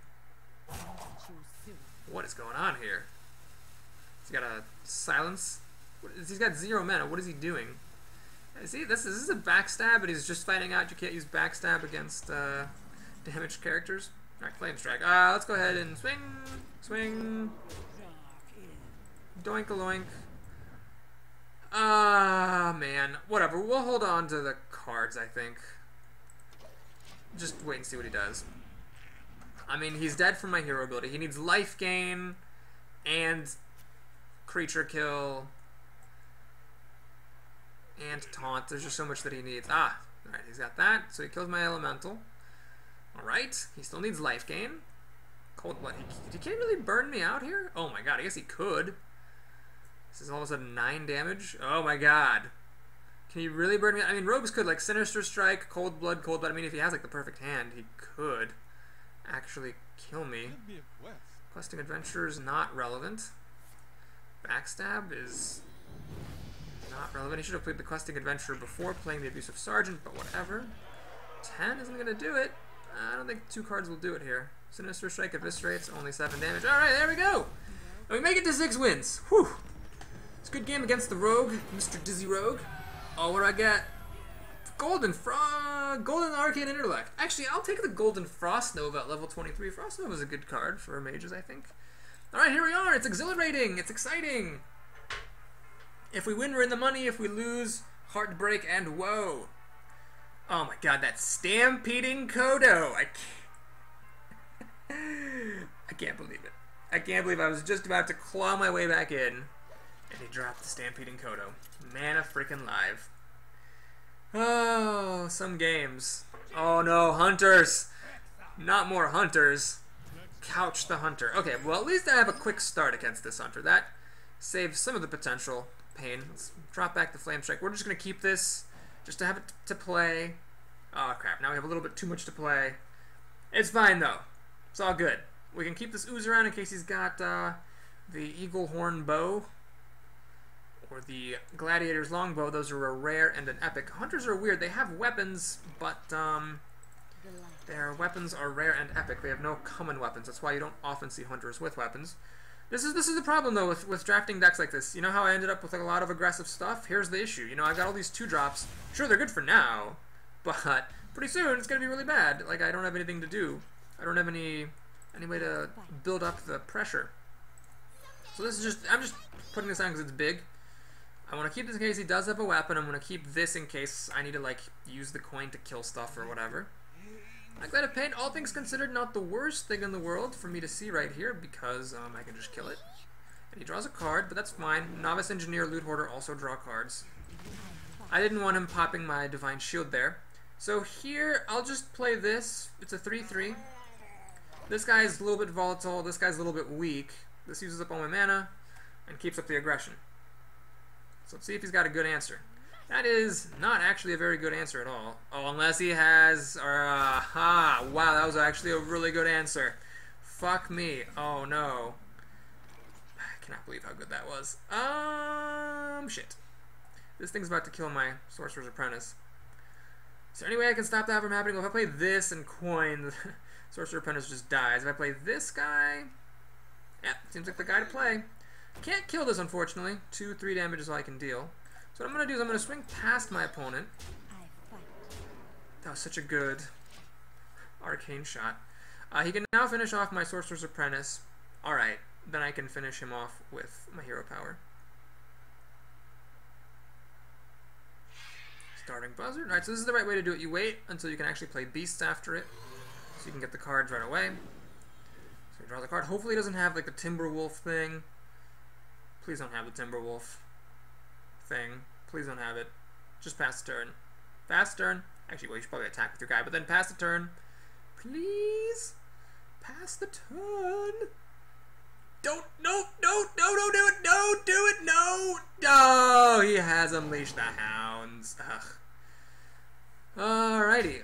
What is going on here? He's got a silence. He's got 0 mana. What is he doing? See, this is a backstab, but he's just finding out you can't use backstab against damaged characters. Alright, Flame Strike. Let's go ahead and swing. Swing. Doink-a-loink. Man. Whatever. We'll hold on to the cards, I think. Just wait and see what he does. I mean, he's dead from my hero ability. He needs life gain and creature kill and taunt. There's just so much that he needs. Alright, he's got that. So he kills my elemental. Alright, he still needs life gain. Cold Blood. He can't really burn me out here? Oh my god, I guess he could. This is all of a sudden 9 damage. Oh my god. Can he really burn me out? I mean, rogues could, like, Sinister Strike, Cold Blood. I mean, if he has, like, the perfect hand, he could actually kill me. Questing Adventure is not relevant. Backstab is not relevant. He should have played the Questing Adventure before playing the Abusive Sergeant, but whatever. 10 isn't going to do it. I don't think 2 cards will do it here. Sinister Strike eviscerates, only 7 damage. Alright, there we go! And we make it to 6 wins. Whew! It's a good game against the Rogue, Mr. Dizzy Rogue. Oh, what do I get? Golden Arcane Intellect. Actually, I'll take the Golden Frost Nova at level 23. Frost Nova is a good card for mages, I think. Alright, here we are. It's exhilarating. It's exciting. If we win, we're in the money. If we lose, heartbreak and woe. Oh my god, that Stampeding Kodo. I can't believe it. I can't believe I was just about to claw my way back in, and he dropped the Stampeding Kodo. Mana freaking live. Oh, some games. Oh no, hunters. Not more hunters. Couch the hunter. Okay, well at least I have a quick start against this hunter. That saves some of the potential pain. Let's drop back the Flame Strike. We're just going to keep this just to have it to play. Oh crap, now we have a little bit too much to play. It's fine though. It's all good. We can keep this ooze around in case he's got the Eagle Horn Bow or the Gladiator's Longbow. Those are a rare and an epic. Hunters are weird. They have weapons, but their weapons are rare and epic. They have no common weapons. That's why you don't often see hunters with weapons. This is the problem though with drafting decks like this. You know how I ended up with like a lot of aggressive stuff? Here's the issue. You know, I've got all these 2-drops. Sure, they're good for now, but pretty soon it's gonna be really bad. Like I don't have anything to do. I don't have any way to build up the pressure. So this is just, I'm just putting this on because it's big. I want to keep this in case he does have a weapon. I'm going to keep this in case I need to like use the coin to kill stuff or whatever. Like that of pain, all things considered, not the worst thing in the world for me to see right here because I can just kill it. And he draws a card, but that's fine. Novice Engineer, Loot Hoarder also draw cards. I didn't want him popping my Divine Shield there. So here, I'll just play this. It's a 3/3. This guy's a little bit volatile, this guy's a little bit weak. This uses up all my mana and keeps up the aggression. So let's see if he's got a good answer. That is not actually a very good answer at all. Oh, unless he has... wow, that was actually a really good answer. Fuck me. Oh, no. I cannot believe how good that was. Shit. This thing's about to kill my Sorcerer's Apprentice. Is there any way I can stop that from happening? Well, if I play this and coin, the Sorcerer Apprentice just dies. If I play this guy, yeah, seems like the guy to play. Can't kill this, unfortunately. 2-3 damage is all I can deal. So what I'm going to do is I'm going to swing past my opponent. That was such a good arcane shot. He can now finish off my Sorcerer's Apprentice. Alright, then I can finish him off with my hero power. Starting Buzzard. Alright, so this is the right way to do it. You wait until you can actually play Beasts after it, so you can get the cards right away. So you draw the card. Hopefully it doesn't have like the Timberwolf thing. Please don't have the Timberwolf thing. Please don't have it. Just pass the turn. Pass the turn. Actually, well, you should probably attack with your guy, but then pass the turn. Please. Pass the turn. Don't do it. Don't do it. No. Oh, he has unleashed the hounds. Ugh. Alrighty.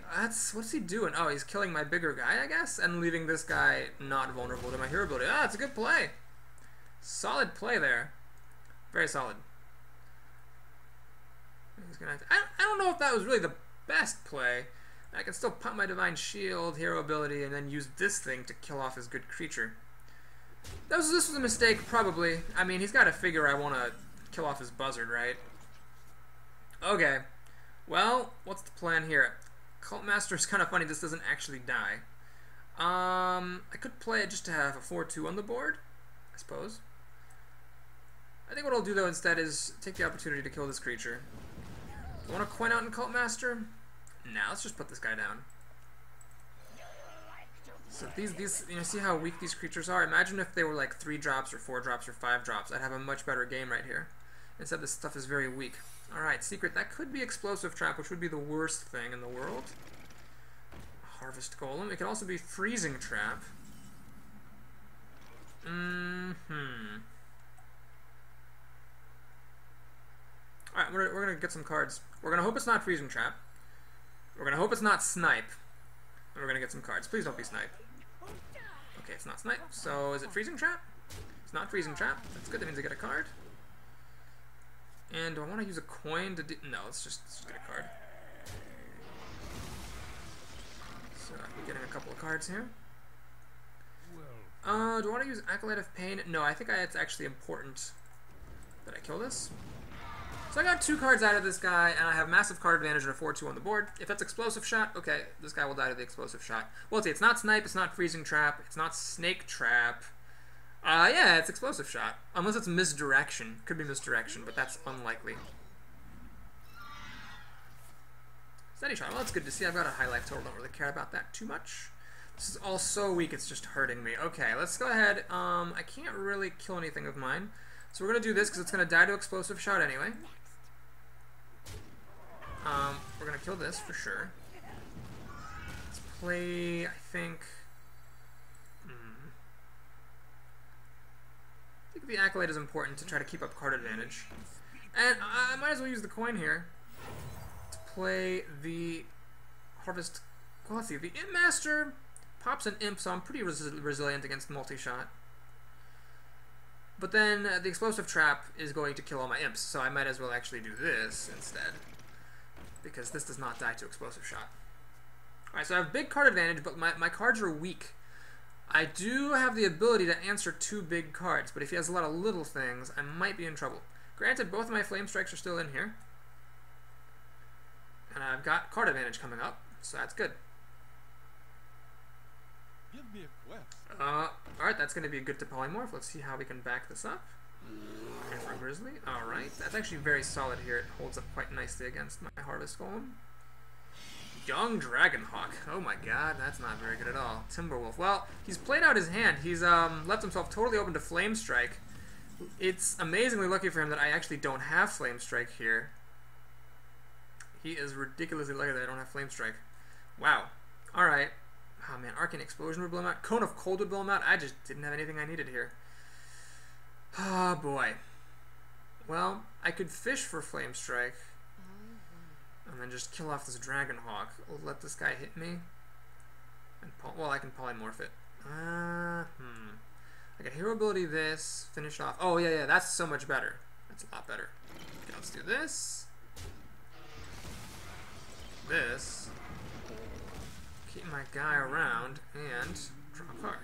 What's he doing? Oh, he's killing my bigger guy, I guess, and leaving this guy not vulnerable to my hero ability. Ah, it's a good play. Solid play there. Very solid. He's gonna have to, I don't know if that was really the best play. I can still pump my Divine Shield, hero ability, and then use this thing to kill off his good creature. This was a mistake, probably. I mean, he's got to figure I want to kill off his Buzzard, right? Okay. Well, what's the plan here? Cult Master is kind of funny. This doesn't actually die. I could play it just to have a 4-2 on the board, I suppose. I think what I'll do, though, instead is take the opportunity to kill this creature. Do I want to coin out in Cult Master? Nah, let's just put this guy down. So these, you know, see how weak these creatures are? Imagine if they were like 3 drops or 4 drops or 5 drops. I'd have a much better game right here. Instead, this stuff is very weak. Alright, Secret. That could be Explosive Trap, which would be the worst thing in the world. Harvest Golem. It could also be Freezing Trap. Alright, we're going to get some cards. We're going to hope it's not Freezing Trap. We're going to hope it's not Snipe. And we're going to get some cards. Please don't be Snipe. Okay, it's not Snipe. So, is it Freezing Trap? It's not Freezing Trap. That's good. That means I get a card. And do I want to use a coin to do... No, let's just get a card. So, I'm getting a couple of cards here. Do I want to use Acolyte of Pain? No, I think it's actually important that I kill this. So I got 2 cards out of this guy, and I have massive card advantage and a 4-2 on the board. If that's Explosive Shot, okay, this guy will die to the Explosive Shot. Well, let's see, it's not Snipe, it's not Freezing Trap, it's not Snake Trap. Yeah, it's Explosive Shot. Unless it's Misdirection. Could be Misdirection, but that's unlikely. Steady Shot. Well, that's good to see. I've got a high life total. Don't really care about that too much. This is all so weak, it's just hurting me. Okay, let's go ahead. I can't really kill anything of mine. So we're going to do this because it's going to die to Explosive Shot anyway. We're going to kill this for sure. Let's play, I think the Acolyte is important to try to keep up card advantage. And I might as well use the coin here to play the Harvest. Well, let's see. The Imp Master pops an Imp, so I'm pretty resilient against multi-shot. But then the Explosive Trap is going to kill all my Imps, so I might as well actually do this instead. Because this does not die to Explosive Shot. Alright, so I have big card advantage, but my cards are weak. I do have the ability to answer 2 big cards, but if he has a lot of little things, I might be in trouble. Granted, both of my Flame Strikes are still in here. And I've got card advantage coming up, so that's good. Give me a quest. Alright, that's going to be good to Polymorph. Let's see how we can back this up. And for Grizzly. Alright, that's actually very solid here. It holds up quite nicely against my Harvest Golem. Young Dragonhawk. Oh my god, that's not very good at all. Timberwolf. Well, he's played out his hand. He's left himself totally open to Flame Strike. It's amazingly lucky for him that I actually don't have Flame Strike here. He is ridiculously lucky that I don't have Flame Strike. Wow. Alright. Oh man, Arcane Explosion would blow him out. Cone of Cold would blow him out. I just didn't have anything I needed here. Oh boy. Well, I could fish for Flame Strike. And then just kill off this Dragonhawk. Let this guy hit me. And well, I can polymorph it. I got hero ability this, finish off. Oh, yeah, that's so much better. That's a lot better. Okay, let's do this. this. Keep my guy around and draw a card.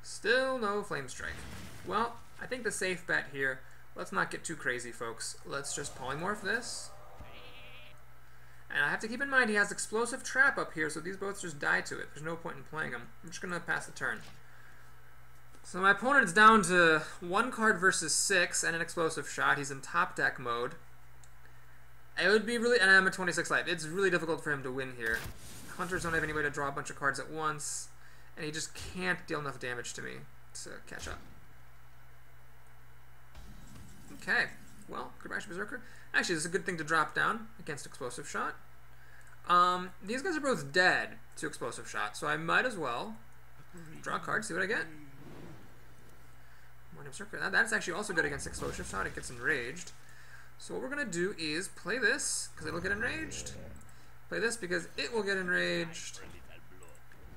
Still no Flame Strike. Well, I think the safe bet here, let's not get too crazy, folks. Let's just polymorph this. And I have to keep in mind he has Explosive Trap up here, so these both just die to it. There's no point in playing them. I'm just going to pass the turn. So my opponent's down to 1 card versus 6 and an Explosive Shot. He's in top deck mode. It would be really, and I'm at 26 life. It's really difficult for him to win here. Hunters don't have any way to draw a bunch of cards at once, and he just can't deal enough damage to me to catch up. Okay, well, goodbye, Berserker. Actually, this is a good thing to drop down against Explosive Shot. These guys are both dead to Explosive Shot, so I might as well draw a card, see what I get. Berserker. That's actually also good against Explosive Shot. It gets enraged. So what we're going to do is play this, because it'll get enraged. Play this because it will get enraged.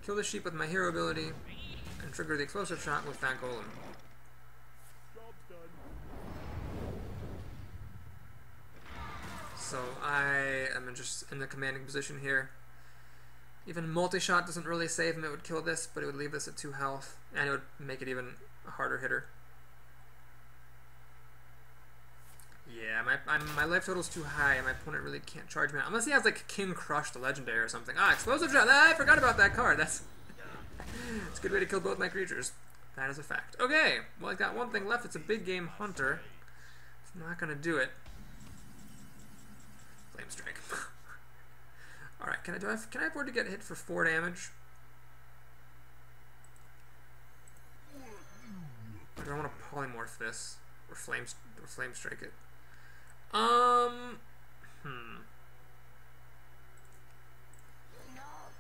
Kill the sheep with my hero ability, and trigger the Explosive Shot with that golem. So I am just in the commanding position here. Even multi-shot doesn't really save him. It would kill this, but it would leave this at 2 health, and it would make it even a harder hitter. Yeah, my life total's too high, and my opponent really can't charge me out. Unless he has, like, King Crush the Legendary or something. Ah, Explosive Shot! Ah, I forgot about that card. That's it's a good way to kill both my creatures. That is a fact. Okay, well, I got one thing left. It's a big game Hunter. It's not going to do it. Flame Strike. Alright, can I afford to get hit for 4 damage? Or do I want to polymorph this? Or flame strike it?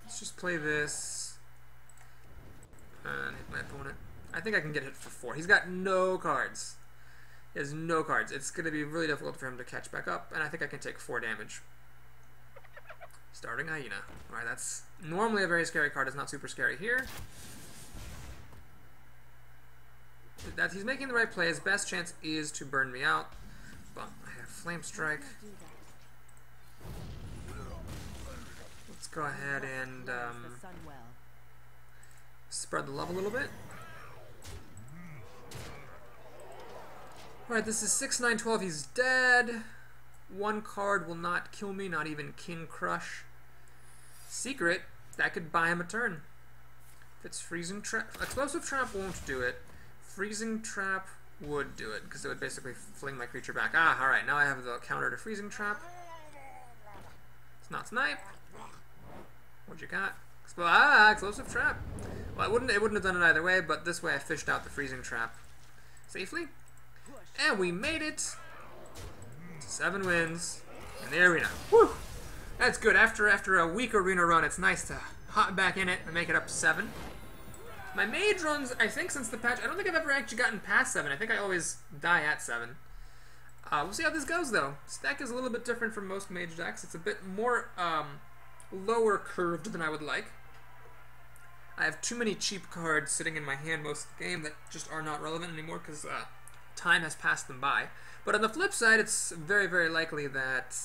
Let's just play this and hit my opponent. I think I can get hit for 4. He's got no cards. He has no cards. It's going to be really difficult for him to catch back up, and I think I can take 4 damage. Starting Hyena. Alright, that's normally a very scary card. It's not super scary here. That he's making the right play. His best chance is to burn me out. But I have Flame Strike. Let's go ahead and spread the love a little bit. Alright, this is 6, 9, 12. He's dead. 1 card will not kill me, not even King Crush. Secret, that could buy him a turn. If it's Freezing Trap, Explosive Trap won't do it. Freezing Trap would do it, because it would basically fling my creature back. Ah, alright, now I have the counter to Freezing Trap. It's not Snipe. What you got? Explosive Trap. Well, it wouldn't have done it either way, but this way I fished out the Freezing Trap safely. And we made it! 7 wins in the arena. Woo! That's good. After a weak arena run, it's nice to hop back in it and make it up to 7. My Mage runs, I think since the patch, I don't think I've ever actually gotten past 7. I think I always die at 7. We'll see how this goes, though. This deck is a little bit different from most Mage decks. It's a bit more lower curved than I would like. I have too many cheap cards sitting in my hand most of the game that just are not relevant anymore because time has passed them by. But on the flip side, it's very, very likely that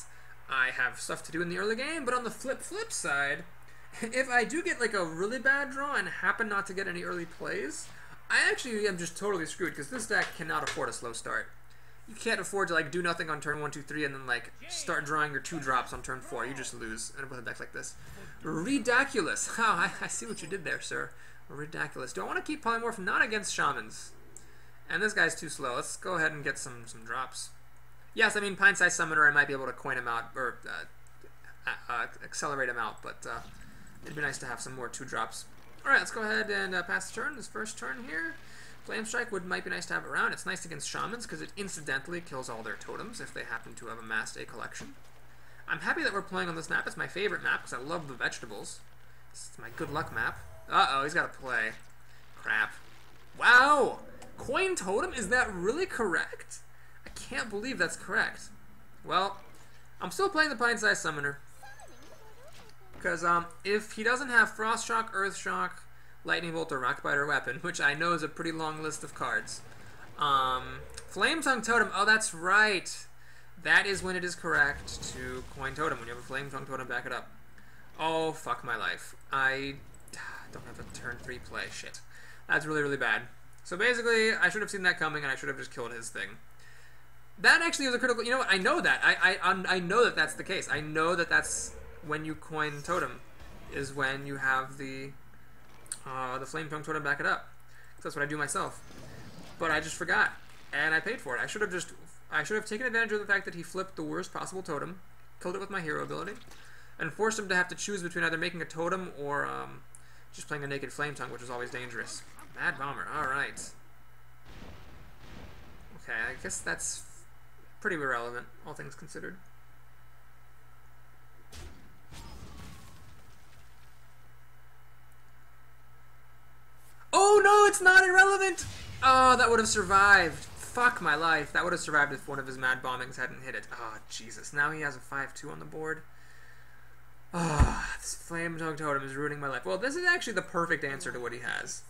I have stuff to do in the early game. But on the flip side, if I do get like a really bad draw and happen not to get any early plays, I actually am just totally screwed because this deck cannot afford a slow start. You can't afford to like do nothing on turn 1, 2, 3 and then like start drawing your 2 drops on turn 4. You just lose with a deck like this. Ridiculous. Oh, I see what you did there, sir. Ridiculous. Do I want to keep Polymorph? Not against Shamans. And this guy's too slow. Let's go ahead and get some drops. Yes, I mean, Pine-Sized Summoner, I might be able to coin him out, or accelerate him out, but it'd be nice to have some more 2 drops. Alright, let's go ahead and pass the turn. This first turn here. Flame Strike might be nice to have around. It's nice against Shamans, because it incidentally kills all their totems if they happen to have amassed a collection. I'm happy that we're playing on this map. It's my favorite map, because I love the vegetables. It's my good luck map. Uh-oh, he's got to play. Crap. Wow! Coin Totem? Is that really correct? I can't believe that's correct. Well, I'm still playing the Pine-Sized Summoner. Because if he doesn't have Frost Shock, Earth Shock, Lightning Bolt, or Rockbite or Weapon, which I know is a pretty long list of cards. Flame Tongue Totem, oh that's right. That is when it is correct to coin totem. When you have a flame tongue totem, back it up. Oh, fuck my life. I don't have a turn 3 play. Shit. That's really, really bad. So basically, I should have seen that coming, and I should have just killed his thing. That actually was a critical... You know what? I know that. I know that that's the case. I know that that's when you coin totem, is when you have the flame tongue totem back it up. So that's what I do myself. But I just forgot, and I paid for it. I should have taken advantage of the fact that he flipped the worst possible totem, killed it with my hero ability, and forced him to have to choose between either making a totem or just playing a naked flame tongue, which is always dangerous. Mad Bomber, alright. Okay, I guess that's pretty irrelevant, all things considered. Oh no, it's not irrelevant! Oh, that would have survived. Fuck my life. That would have survived if one of his mad bombings hadn't hit it. Oh, Jesus. Now he has a 5-2 on the board. Oh, this flame tongue totem is ruining my life. Well, this is actually the perfect answer to what he has.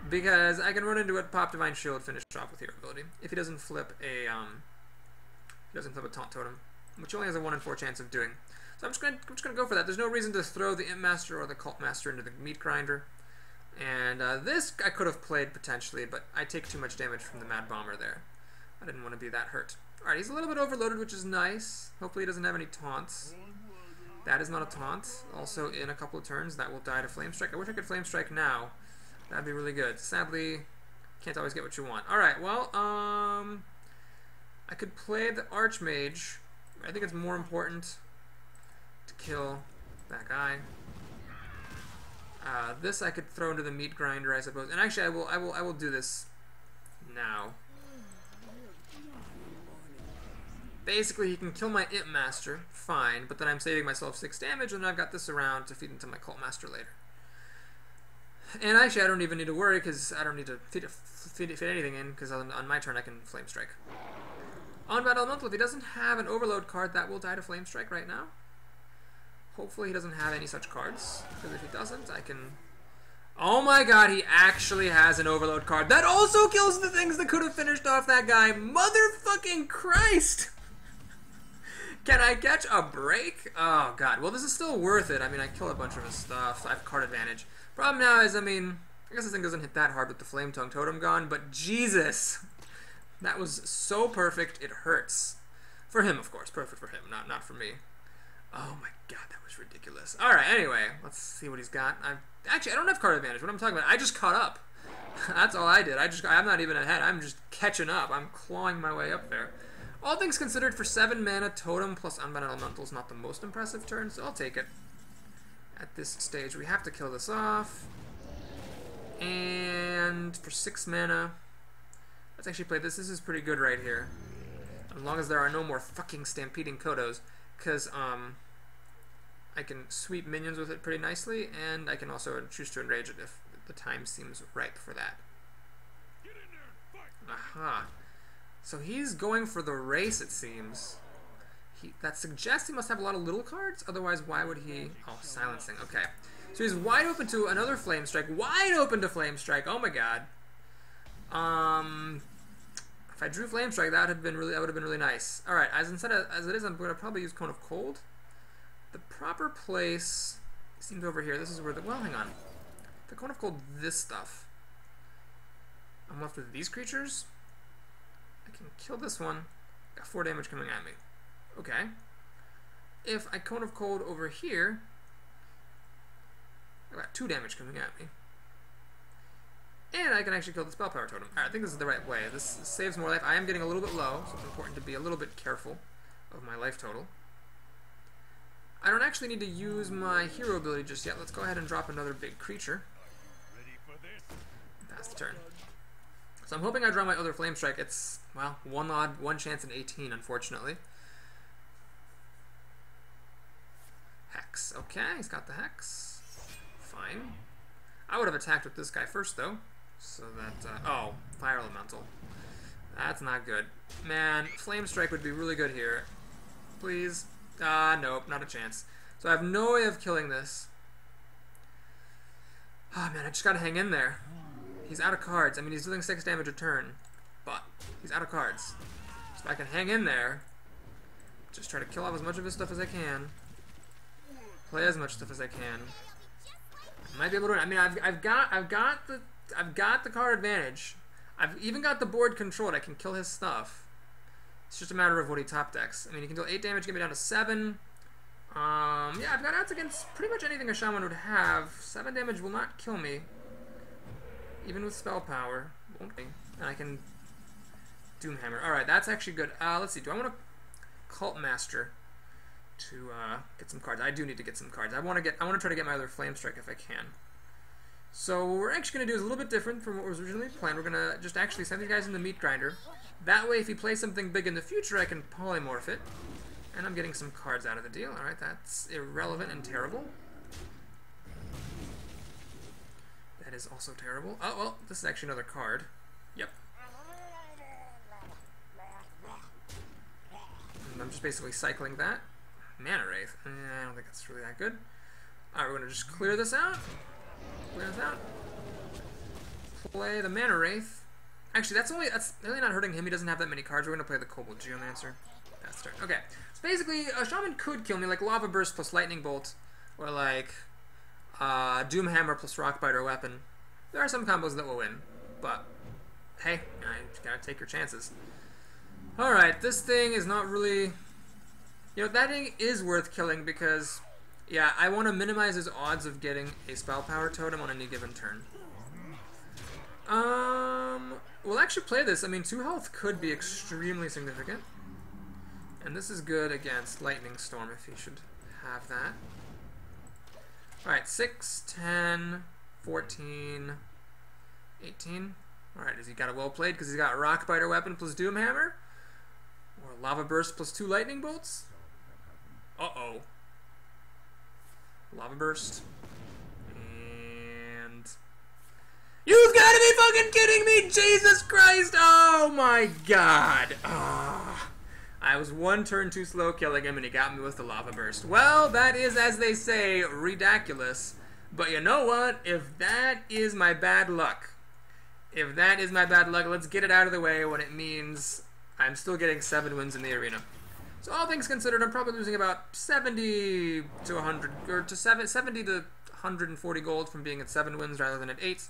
Because I can run into it, pop Divine Shield, finish off with hero ability. If he doesn't flip a taunt totem, which he only has a 1 in 4 chance of doing. So I'm just gonna go for that. There's no reason to throw the Imp Master or the Cult Master into the Meat Grinder. And this I could have played potentially, but I take too much damage from the Mad Bomber there. I didn't want to be that hurt. Alright, he's a little bit overloaded, which is nice. Hopefully he doesn't have any taunts. That is not a taunt. Also, in a couple of turns, that will die to Flame Strike. I wish I could Flame Strike now. That'd be really good. Sadly, can't always get what you want. Alright, well, I could play the Archmage. I think it's more important to kill that guy. This I could throw into the Meat Grinder, I suppose. And actually, I will do this now. Basically, he can kill my Imp Master, fine, but then I'm saving myself 6 damage, and I've got this around to feed into my Cult Master later. And actually, I don't even need to worry, because I don't need to fit anything in, because on my turn I can Flame Strike. On Battle Elemental, if he doesn't have an Overload card, that will die to Flame Strike right now. Hopefully he doesn't have any such cards, because if he doesn't, I can... Oh my god, he actually has an Overload card. That also kills the things that could have finished off that guy. Motherfucking Christ! Can I catch a break? Oh god, well this is still worth it. I mean, I kill a bunch of his stuff, so I have card advantage. Problem now is, I mean, I guess this thing doesn't hit that hard with the Flame Tongue Totem gone, but Jesus! That was so perfect, it hurts. For him, of course. Perfect for him, not for me. Oh my god, that was ridiculous. Alright, anyway, let's see what he's got. Actually, I don't have card advantage. What I'm talking about, I just caught up. That's all I did. I'm not even ahead. I'm just catching up. I'm clawing my way up there. All things considered, for 7 mana, Totem plus Unbound Elemental is not the most impressive turn, so I'll take it. At this stage, we have to kill this off. And for 6 mana, let's actually play this. This is pretty good right here. As long as there are no more fucking Stampeding Kodos. Because, I can sweep minions with it pretty nicely, and I can also choose to enrage it if the time seems ripe for that. Aha. So he's going for the race, it seems. That suggests he must have a lot of little cards, otherwise why would he... Oh, silencing, okay. So he's wide open to another Flame Strike, wide open to Flame Strike, oh my god. If I drew Flame Strike, that would have been really nice. Alright, as it is, I'm going to probably use Cone of Cold. The proper place seems over here. This is where the... Well, hang on. The Cone of Cold, this stuff. I'm left with these creatures. I can kill this one. Got 4 damage coming at me. Okay. If I Cone of Cold over here, I got 2 damage coming at me. And I can actually kill the Spell Power Totem. Alright, I think this is the right way. This saves more life. I am getting a little bit low, so it's important to be a little bit careful of my life total. I don't actually need to use my hero ability just yet. Let's go ahead and drop another big creature. Pass the turn. So I'm hoping I draw my other Flame Strike. It's, well, 1 chance in 18, unfortunately. Hex. Okay, he's got the Hex. Fine. I would have attacked with this guy first, though. So that, oh, Fire Elemental. That's not good. Man, Flame Strike would be really good here. Please. Nope, not a chance. So I have no way of killing this. Oh man, I just gotta hang in there. He's out of cards. I mean, he's dealing 6 damage a turn, but he's out of cards. So if I can hang in there, Just try to kill off as much of his stuff as I can. Play as much stuff as I can. Might be able to. I mean, I've got the card advantage. I've even got the board controlled. I can kill his stuff. It's just a matter of what he top decks. I mean, he can deal 8 damage, get me down to 7. Yeah, I've got outs against pretty much anything a shaman would have. 7 damage will not kill me, even with spell power. Won't be. And I can Doomhammer. All right, that's actually good. Let's see. Do I want to Cult Master to get some cards? I do need to get some cards. I want to try to get my other Flame Strike if I can. So what we're actually going to do is a little bit different from what was originally planned. We're going to just actually send these guys in the Meat Grinder. That way, if he plays something big in the future, I can polymorph it. And I'm getting some cards out of the deal. Alright, that's irrelevant and terrible. That is also terrible. Oh, well, this is actually another card. Yep. And I'm just basically cycling that. Mana Wraith. I don't think that's really that good. Alright, we're going to just clear this out. Clear this out. Play the Mana Wraith. Actually, that's really not hurting him. He doesn't have that many cards. We're going to play the Kobold Geomancer. That's turn. Okay. So basically, a shaman could kill me, like Lava Burst plus Lightning Bolt, or like Doomhammer plus Rockbiter Weapon. There are some combos that will win, but hey, you gotta take your chances. Alright, this thing is not really... You know, that thing is worth killing because, yeah, I want to minimize his odds of getting a Spell Power Totem on any given turn. We'll actually play this. I mean, 2 health could be extremely significant. And this is good against Lightning Storm if he should have that. Alright, 6, 10, 14, 18. Alright, has he got a well played because he's got Rockbiter Weapon plus Doomhammer? Or Lava Burst plus 2 Lightning Bolts? Uh-oh. Lava Burst. And... You've got to be fucking kidding me! Jesus Christ! Oh my god! I was 1 turn too slow killing him and he got me with the Lava Burst. Well, that is, as they say, ridiculous. But you know what? If that is my bad luck, let's get it out of the way when it means I'm still getting 7 wins in the arena. So all things considered, I'm probably losing about 70 to 100, or to 70 to 140 gold from being at 7 wins rather than at 8.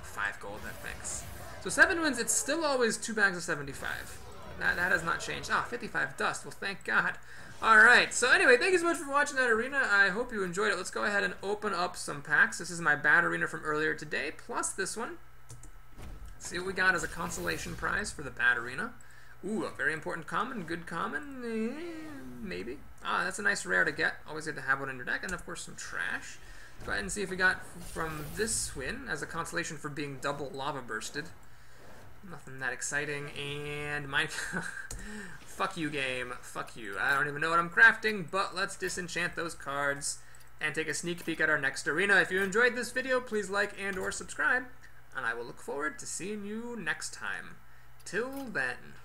5 gold, that thanks. So 7 wins, it's still always 2 bags of 75. That has not changed. 55 dust. Well, thank God. Alright, so anyway, thank you so much for watching that arena. I hope you enjoyed it. Let's go ahead and open up some packs. This is my bad arena from earlier today, plus this one. Let's see what we got as a consolation prize for the bad arena. Ooh, a very important common, good common, maybe. That's a nice rare to get. Always good to have one in your deck, and of course some trash. Let's go ahead and see if we got from this win as a consolation for being double lava bursted. Nothing that exciting, and mine... Fuck you, game. Fuck you. I don't even know what I'm crafting, but let's disenchant those cards and take a sneak peek at our next arena. If you enjoyed this video, please like and or subscribe, and I will look forward to seeing you next time. Till then.